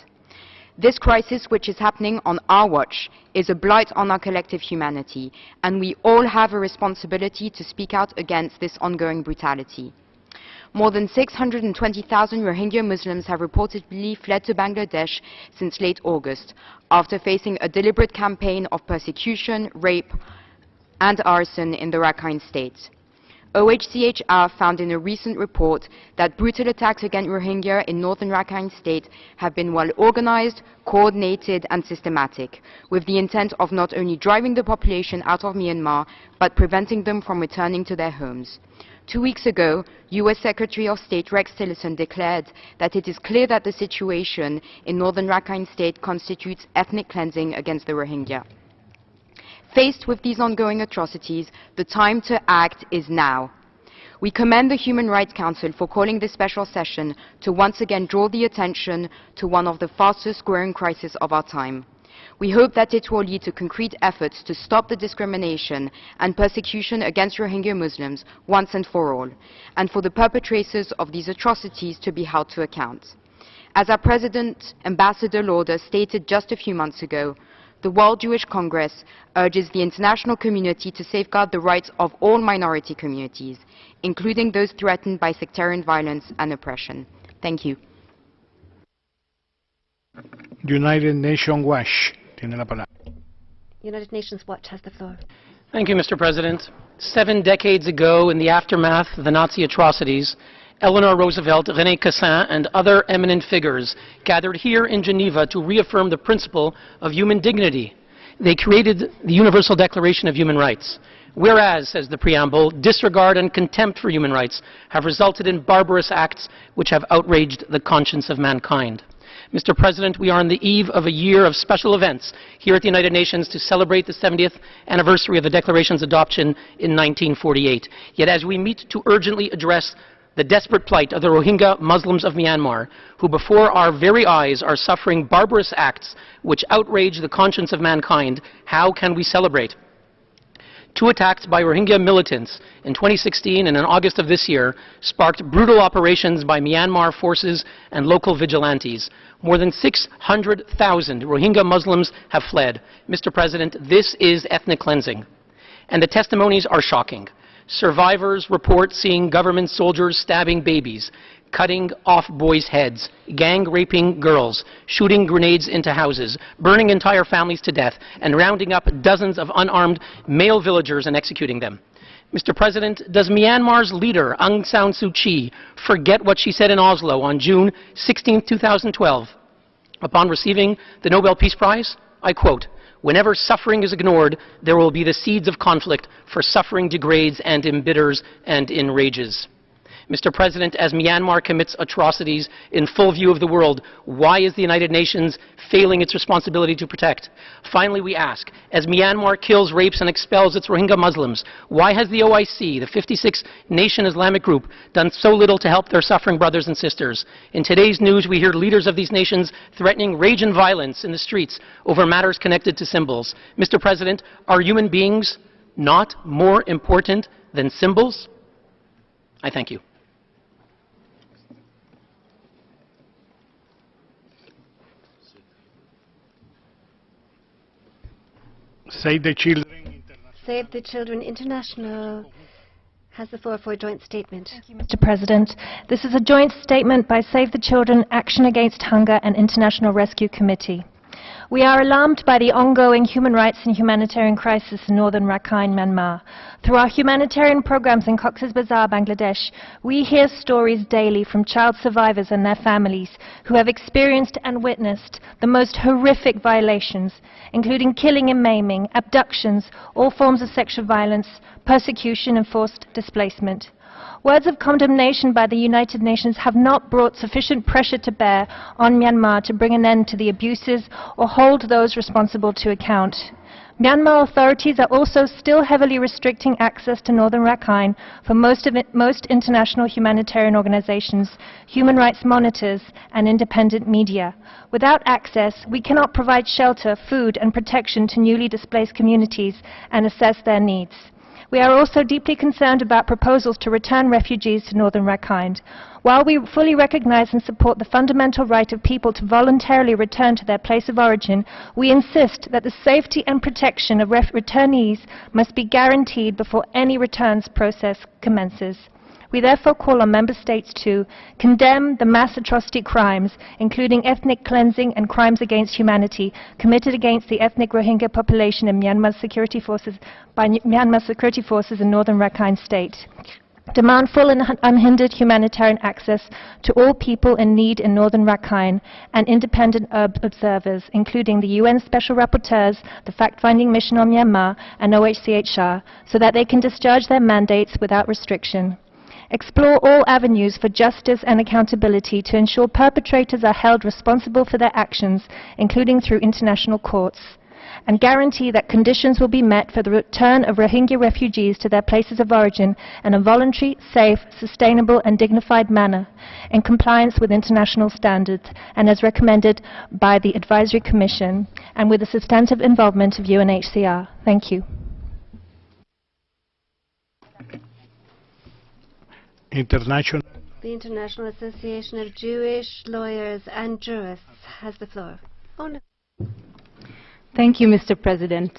This crisis, which is happening on our watch, is a blight on our collective humanity, and we all have a responsibility to speak out against this ongoing brutality. More than 620,000 Rohingya Muslims have reportedly fled to Bangladesh since late August, after facing a deliberate campaign of persecution, rape, and arson in the Rakhine State. OHCHR found in a recent report that brutal attacks against Rohingya in northern Rakhine State have been well organized, coordinated and systematic, with the intent of not only driving the population out of Myanmar, but preventing them from returning to their homes. 2 weeks ago, US Secretary of State Rex Tillerson declared that it is clear that the situation in northern Rakhine State constitutes ethnic cleansing against the Rohingya. Faced with these ongoing atrocities, the time to act is now. We commend the Human Rights Council for calling this special session to once again draw the attention to one of the fastest growing crises of our time. We hope that it will lead to concrete efforts to stop the discrimination and persecution against Rohingya Muslims once and for all, and for the perpetrators of these atrocities to be held to account. As our President, Ambassador Lauder, stated just a few months ago, the World Jewish Congress urges the international community to safeguard the rights of all minority communities, including those threatened by sectarian violence and oppression. Thank you. United Nations Watch tiene la palabra. United Nations Watch has the floor. Thank you, Mr. President. 7 decades ago, in the aftermath of the Nazi atrocities, Eleanor Roosevelt, René Cassin, and other eminent figures gathered here in Geneva to reaffirm the principle of human dignity. They created the Universal Declaration of Human Rights. Whereas, says the preamble, disregard and contempt for human rights have resulted in barbarous acts which have outraged the conscience of mankind. Mr. President, we are on the eve of a year of special events here at the United Nations to celebrate the 70th anniversary of the Declaration's adoption in 1948. Yet as we meet to urgently address the desperate plight of the Rohingya Muslims of Myanmar, who before our very eyes are suffering barbarous acts which outrage the conscience of mankind, how can we celebrate? 2 attacks by Rohingya militants in 2016 and in August of this year sparked brutal operations by Myanmar forces and local vigilantes. More than 600,000 Rohingya Muslims have fled. Mr. President, this is ethnic cleansing. And the testimonies are shocking. Survivors report seeing government soldiers stabbing babies, cutting off boys' heads, gang raping girls, shooting grenades into houses, burning entire families to death, and rounding up dozens of unarmed male villagers and executing them. Mr. President, does Myanmar's leader, Aung San Suu Kyi, forget what she said in Oslo on June 16, 2012? Upon receiving the Nobel Peace Prize, I quote, "Whenever suffering is ignored, there will be the seeds of conflict, for suffering degrades and embitters and enrages." Mr. President, as Myanmar commits atrocities in full view of the world, why is the United Nations failing its responsibility to protect? Finally, we ask, as Myanmar kills, rapes, and expels its Rohingya Muslims, why has the OIC, the 56-nation Islamic group, done so little to help their suffering brothers and sisters? In today's news, we hear leaders of these nations threatening rage and violence in the streets over matters connected to symbols. Mr. President, are human beings not more important than symbols? I thank you. Save the Children. Save the Children International has the floor for a joint statement. Thank you, Mr. President. This is a joint statement by Save the Children, Action Against Hunger, and International Rescue Committee. We are alarmed by the ongoing human rights and humanitarian crisis in northern Rakhine, Myanmar. Through our humanitarian programs in Cox's Bazar, Bangladesh, we hear stories daily from child survivors and their families who have experienced and witnessed the most horrific violations, including killing and maiming, abductions, all forms of sexual violence, persecution and forced displacement. Words of condemnation by the United Nations have not brought sufficient pressure to bear on Myanmar to bring an end to the abuses or hold those responsible to account. Myanmar authorities are also still heavily restricting access to northern Rakhine for most international humanitarian organizations, human rights monitors, and independent media. Without access, we cannot provide shelter, food, and protection to newly displaced communities and assess their needs. We are also deeply concerned about proposals to return refugees to northern Rakhine. While we fully recognize and support the fundamental right of people to voluntarily return to their place of origin, we insist that the safety and protection of returnees must be guaranteed before any returns process commences. We therefore call on Member States to condemn the mass atrocity crimes, including ethnic cleansing and crimes against humanity, committed against the ethnic Rohingya population in Myanmar's security forces by Myanmar's security forces in northern Rakhine State. Demand full and unhindered humanitarian access to all people in need in northern Rakhine and independent observers, including the UN Special Rapporteurs, the Fact-Finding Mission on Myanmar, and OHCHR, so that they can discharge their mandates without restriction. Explore all avenues for justice and accountability to ensure perpetrators are held responsible for their actions, including through international courts, and guarantee that conditions will be met for the return of Rohingya refugees to their places of origin in a voluntary, safe, sustainable and dignified manner in compliance with international standards and as recommended by the Advisory Commission and with the substantive involvement of UNHCR. Thank you. The International Association of Jewish Lawyers and Jurists has the floor. Oh, no. Thank you, Mr. President.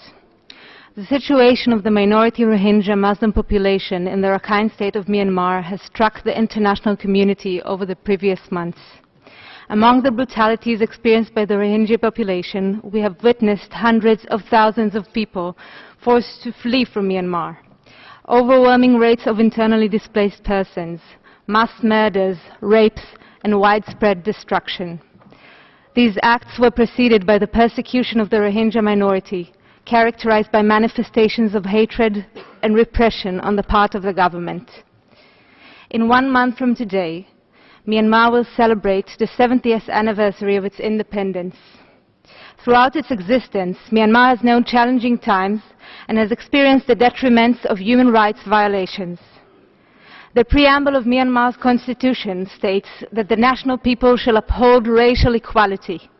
The situation of the minority Rohingya Muslim population in the Rakhine State of Myanmar has struck the international community over the previous months. Among the brutalities experienced by the Rohingya population, we have witnessed hundreds of thousands of people forced to flee from Myanmar, overwhelming rates of internally displaced persons, mass murders, rapes, and widespread destruction. These acts were preceded by the persecution of the Rohingya minority, characterized by manifestations of hatred and repression on the part of the government. In 1 month from today, Myanmar will celebrate the 70th anniversary of its independence. Throughout its existence, Myanmar has known challenging times and has experienced the detriments of human rights violations. The preamble of Myanmar's constitution states that the national people shall uphold racial equality.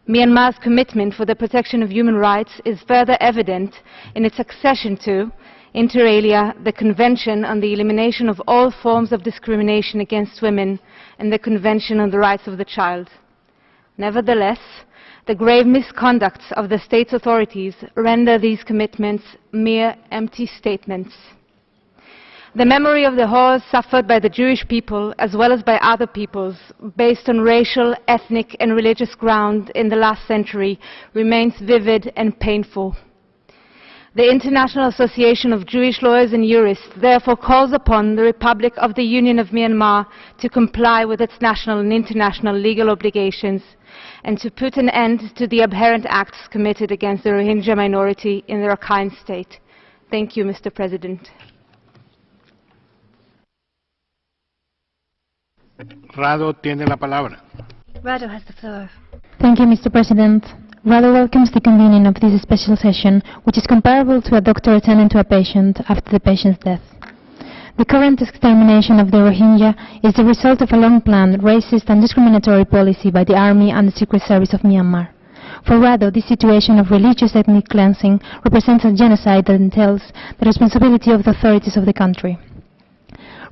Myanmar's commitment for the protection of human rights is further evident in its accession to, inter alia, the Convention on the Elimination of All Forms of Discrimination Against Women and the Convention on the Rights of the Child. Nevertheless, the grave misconducts of the state's authorities render these commitments mere empty statements. The memory of the horrors suffered by the Jewish people, as well as by other peoples, based on racial, ethnic and religious ground in the last century, remains vivid and painful. The International Association of Jewish Lawyers and Jurists therefore calls upon the Republic of the Union of Myanmar to comply with its national and international legal obligations and to put an end to the abhorrent acts committed against the Rohingya minority in the Rakhine State. Thank you, Mr. President. Rado tiene la palabra. Rado has the floor. Thank you, Mr. President. RADO welcomes the convening of this special session, which is comparable to a doctor attending to a patient after the patient's death. The current extermination of the Rohingya is the result of a long-planned, racist and discriminatory policy by the Army and the Secret Service of Myanmar. For RADO, this situation of religious ethnic cleansing represents a genocide that entails the responsibility of the authorities of the country.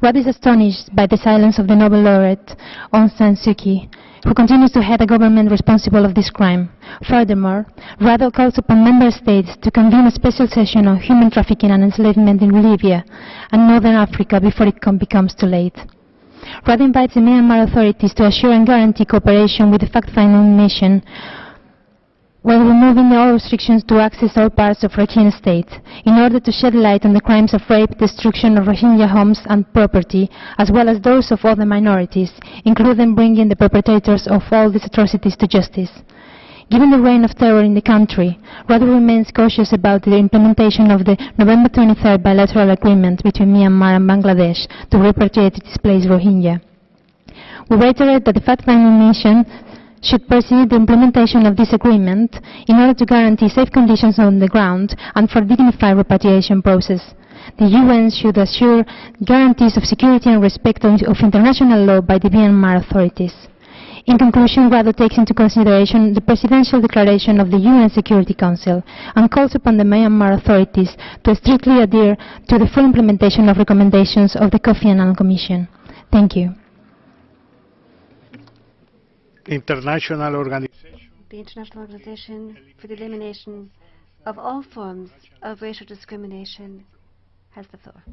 RADO is astonished by the silence of the Nobel laureate Aung San Suu Kyi, who continues to head a government responsible of this crime. Furthermore, RADO calls upon member states to convene a special session on human trafficking and enslavement in Bolivia and Northern Africa before it becomes too late. RADO invites the Myanmar authorities to assure and guarantee cooperation with the fact-finding mission while removing all restrictions to access all parts of Rakhine State, in order to shed light on the crimes of rape, destruction of Rohingya homes and property, as well as those of other minorities, including bringing the perpetrators of all these atrocities to justice. Given the reign of terror in the country, RADO remains cautious about the implementation of the November 23rd bilateral agreement between Myanmar and Bangladesh to repatriate displaced Rohingya. We reiterate that the fact-finding mission should precede the implementation of this agreement in order to guarantee safe conditions on the ground and for a dignified repatriation process. The UN should assure guarantees of security and respect of international law by the Myanmar authorities. In conclusion, RADO takes into consideration the Presidential Declaration of the UN Security Council and calls upon the Myanmar authorities to strictly adhere to the full implementation of recommendations of the Kofi Annan Commission. Thank you. International Organization. The International Organization for the Elimination of All Forms of Racial Discrimination has the floor.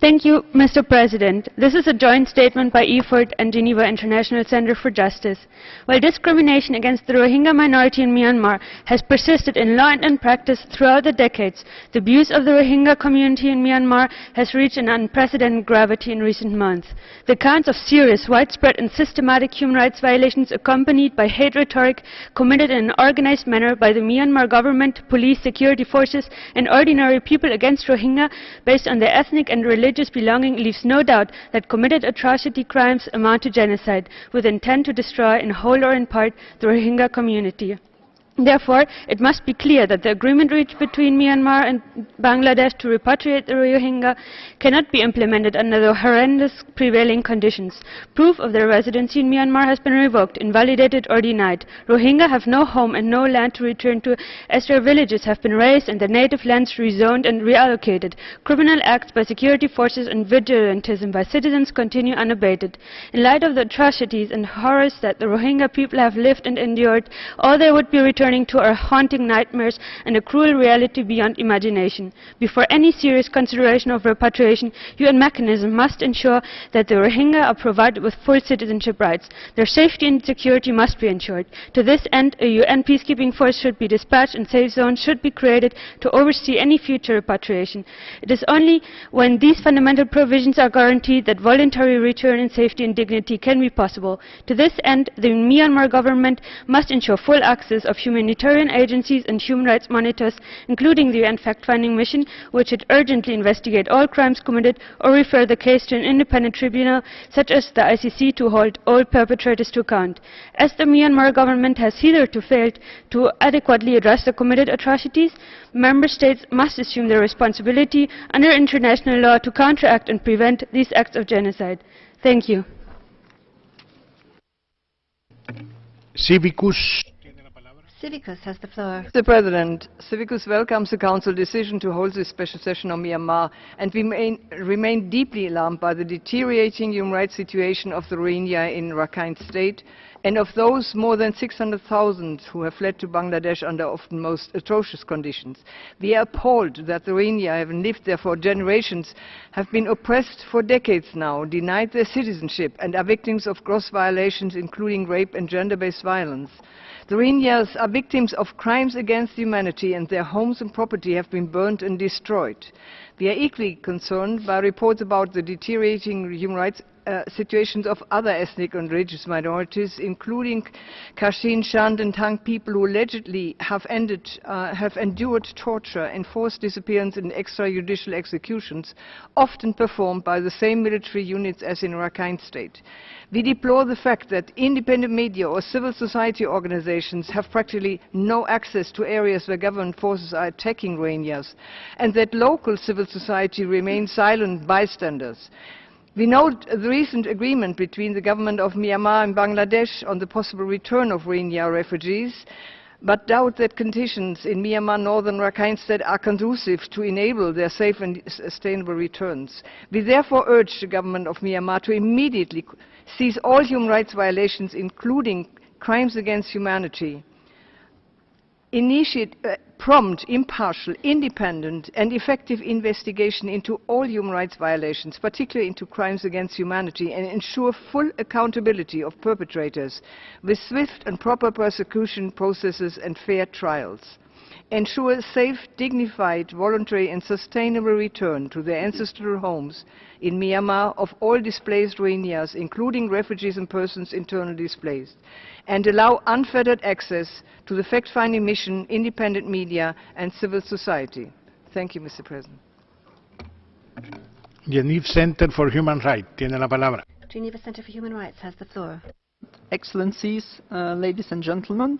Thank you, Mr. President. This is a joint statement by EFORT and Geneva International Center for Justice. While discrimination against the Rohingya minority in Myanmar has persisted in law and in practice throughout the decades, the abuse of the Rohingya community in Myanmar has reached an unprecedented gravity in recent months. The counts of serious, widespread and systematic human rights violations accompanied by hate rhetoric committed in an organized manner by the Myanmar government, police, security forces and ordinary people against Rohingya based on their ethnic and religious belonging leaves no doubt that committed atrocity crimes amount to genocide with intent to destroy in whole or in part the Rohingya community. Therefore, it must be clear that the agreement reached between Myanmar and Bangladesh to repatriate the Rohingya cannot be implemented under the horrendous prevailing conditions. Proof of their residency in Myanmar has been revoked, invalidated or denied. Rohingya have no home and no land to return to, as their villages have been razed and their native lands rezoned and reallocated. Criminal acts by security forces and vigilantism by citizens continue unabated. In light of the atrocities and horrors that the Rohingya people have lived and endured, all they would be returning to are haunting nightmares and a cruel reality beyond imagination. Before any serious consideration of repatriation, UN mechanism must ensure that the Rohingya are provided with full citizenship rights. Their safety and security must be ensured. To this end, a UN peacekeeping force should be dispatched and safe zones should be created to oversee any future repatriation. It is only when these fundamental provisions are guaranteed that voluntary return in safety and dignity can be possible. To this end, the Myanmar government must ensure full access of humanitarian agencies and human rights monitors, including the UN fact-finding mission, which should urgently investigate all crimes committed or refer the case to an independent tribunal, such as the ICC, to hold all perpetrators to account. As the Myanmar government has hitherto failed to adequately address the committed atrocities, member states must assume their responsibility under international law to counteract and prevent these acts of genocide. Thank you. Civicus has the floor. Mr. President, Civicus welcomes the Council decision to hold this special session on Myanmar, and we remain deeply alarmed by the deteriorating human rights situation of the Rohingya in Rakhine State and of those more than 600,000 who have fled to Bangladesh under often most atrocious conditions. We are appalled that the Rohingya, having lived there for generations, have been oppressed for decades now, denied their citizenship, and are victims of gross violations, including rape and gender-based violence. The Rohingyas are victims of crimes against humanity, and their homes and property have been burnt and destroyed. We are equally concerned by reports about the deteriorating human rights situations of other ethnic and religious minorities, including Kachin, Shand and Tang people who allegedly have endured torture, enforced disappearance and extrajudicial executions, often performed by the same military units as in Rakhine State. We deplore the fact that independent media or civil society organizations have practically no access to areas where government forces are attacking Rohingyas, and that local civil society remains silent bystanders. We note the recent agreement between the government of Myanmar and Bangladesh on the possible return of Rohingya refugees, but doubt that conditions in Myanmar, northern Rakhine State are conducive to enable their safe and sustainable returns. We therefore urge the government of Myanmar to immediately cease all human rights violations, including crimes against humanity. Initiate prompt, impartial, independent and effective investigation into all human rights violations, particularly into crimes against humanity, and ensure full accountability of perpetrators with swift and proper prosecution processes and fair trials. Ensure safe, dignified, voluntary and sustainable return to their ancestral homes in Myanmar of all displaced Rohingyas, including refugees and persons internally displaced, and allow unfettered access to the fact-finding mission, independent media and civil society. Thank you, Mr. President. Geneva Center for Human Rights tiene la palabra. Geneva Center for Human Rights has the floor. Excellencies, ladies and gentlemen,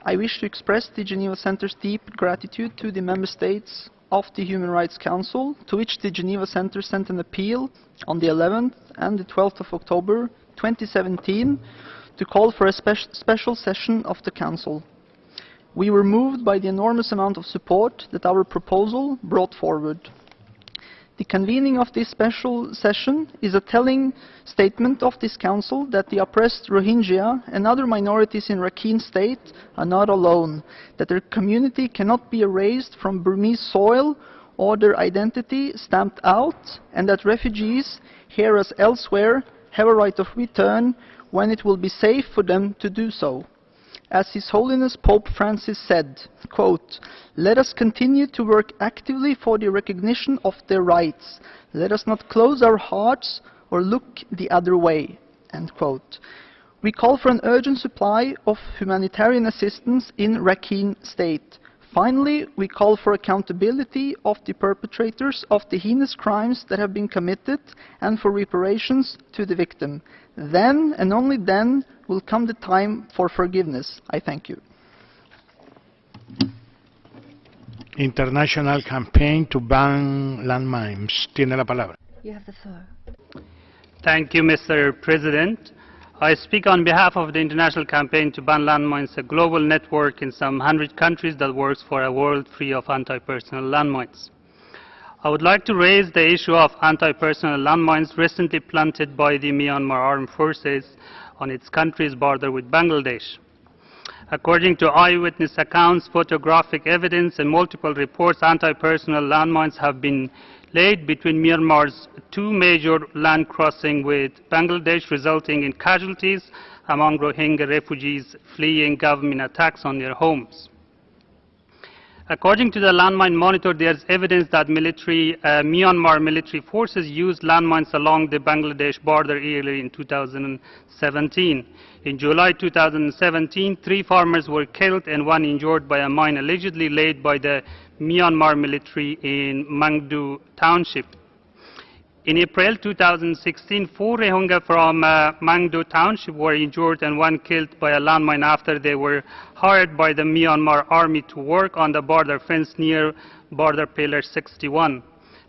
I wish to express the Geneva Center's deep gratitude to the member states of the Human Rights Council, to which the Geneva Center sent an appeal on the 11th and the 12th of October 2017 to call for a special session of the Council. We were moved by the enormous amount of support that our proposal brought forward. The convening of this special session is a telling statement of this Council that the oppressed Rohingya and other minorities in Rakhine State are not alone, that their community cannot be erased from Burmese soil or their identity stamped out, and that refugees, here as elsewhere, have a right of return when it will be safe for them to do so. As His Holiness Pope Francis said, quote, "Let us continue to work actively for the recognition of their rights. Let us not close our hearts or look the other way." End quote. We call for an urgent supply of humanitarian assistance in Rakhine State. Finally, we call for accountability of the perpetrators of the heinous crimes that have been committed and for reparations to the victim. Then, and only then, will come the time for forgiveness. I thank you. International Campaign to Ban Landmines tiene la palabra. You have the floor. Thank you, Mr. President. I speak on behalf of the International Campaign to Ban Landmines, a global network in some 100 countries that works for a world free of anti-personnel landmines. I would like to raise the issue of anti-personnel landmines recently planted by the Myanmar Armed Forces on its country's border with Bangladesh. According to eyewitness accounts, photographic evidence and multiple reports, anti-personnel landmines have been laid between Myanmar's two major land crossings with Bangladesh, resulting in casualties among Rohingya refugees fleeing government attacks on their homes. According to the landmine monitor, there is evidence that Myanmar military forces used landmines along the Bangladesh border earlier in 2017. In July 2017, 3 farmers were killed and 1 injured by a mine allegedly laid by the Myanmar military in Mangdu Township. In April 2016, 4 Rohingya from Mangdu Township were injured and 1 killed by a landmine after they were hired by the Myanmar army to work on the border fence near border pillar 61.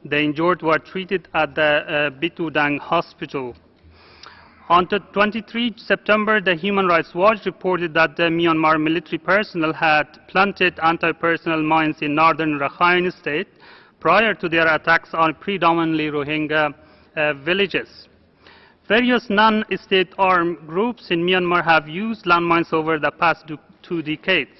The injured were treated at the Bitudang hospital. On 23 September, the Human Rights Watch reported that the Myanmar military personnel had planted anti-personnel mines in northern Rakhine State prior to their attacks on predominantly Rohingya villages. Various non-state armed groups in Myanmar have used landmines over the past 2 decades.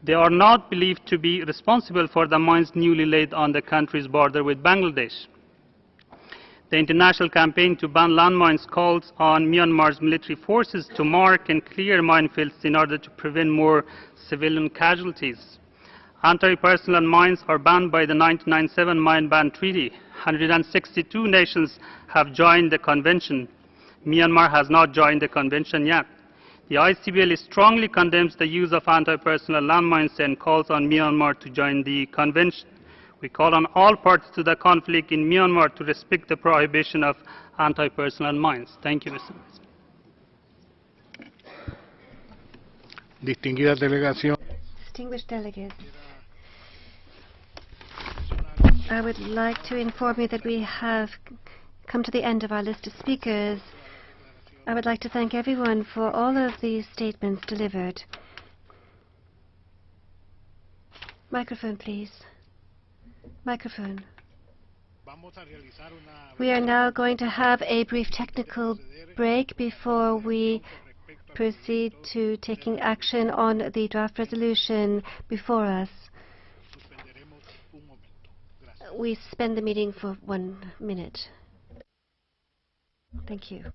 They are not believed to be responsible for the mines newly laid on the country's border with Bangladesh. The International Campaign to Ban Landmines calls on Myanmar's military forces to mark and clear minefields in order to prevent more civilian casualties. Anti-personnel mines are banned by the 1997 Mine Ban Treaty. 162 nations have joined the convention. Myanmar has not joined the convention yet. The ICBL strongly condemns the use of anti-personnel landmines and calls on Myanmar to join the convention. We call on all parties to the conflict in Myanmar to respect the prohibition of anti-personnel mines. Thank you, Mr. President. Distinguida delegación. Distinguished delegates, I would like to inform you that we have come to the end of our list of speakers. I would like to thank everyone for all of these statements delivered. Microphone, please. Microphone. We are now going to have a brief technical break before we proceed to taking action on the draft resolution before us. We suspend the meeting for 1 minute. Thank you.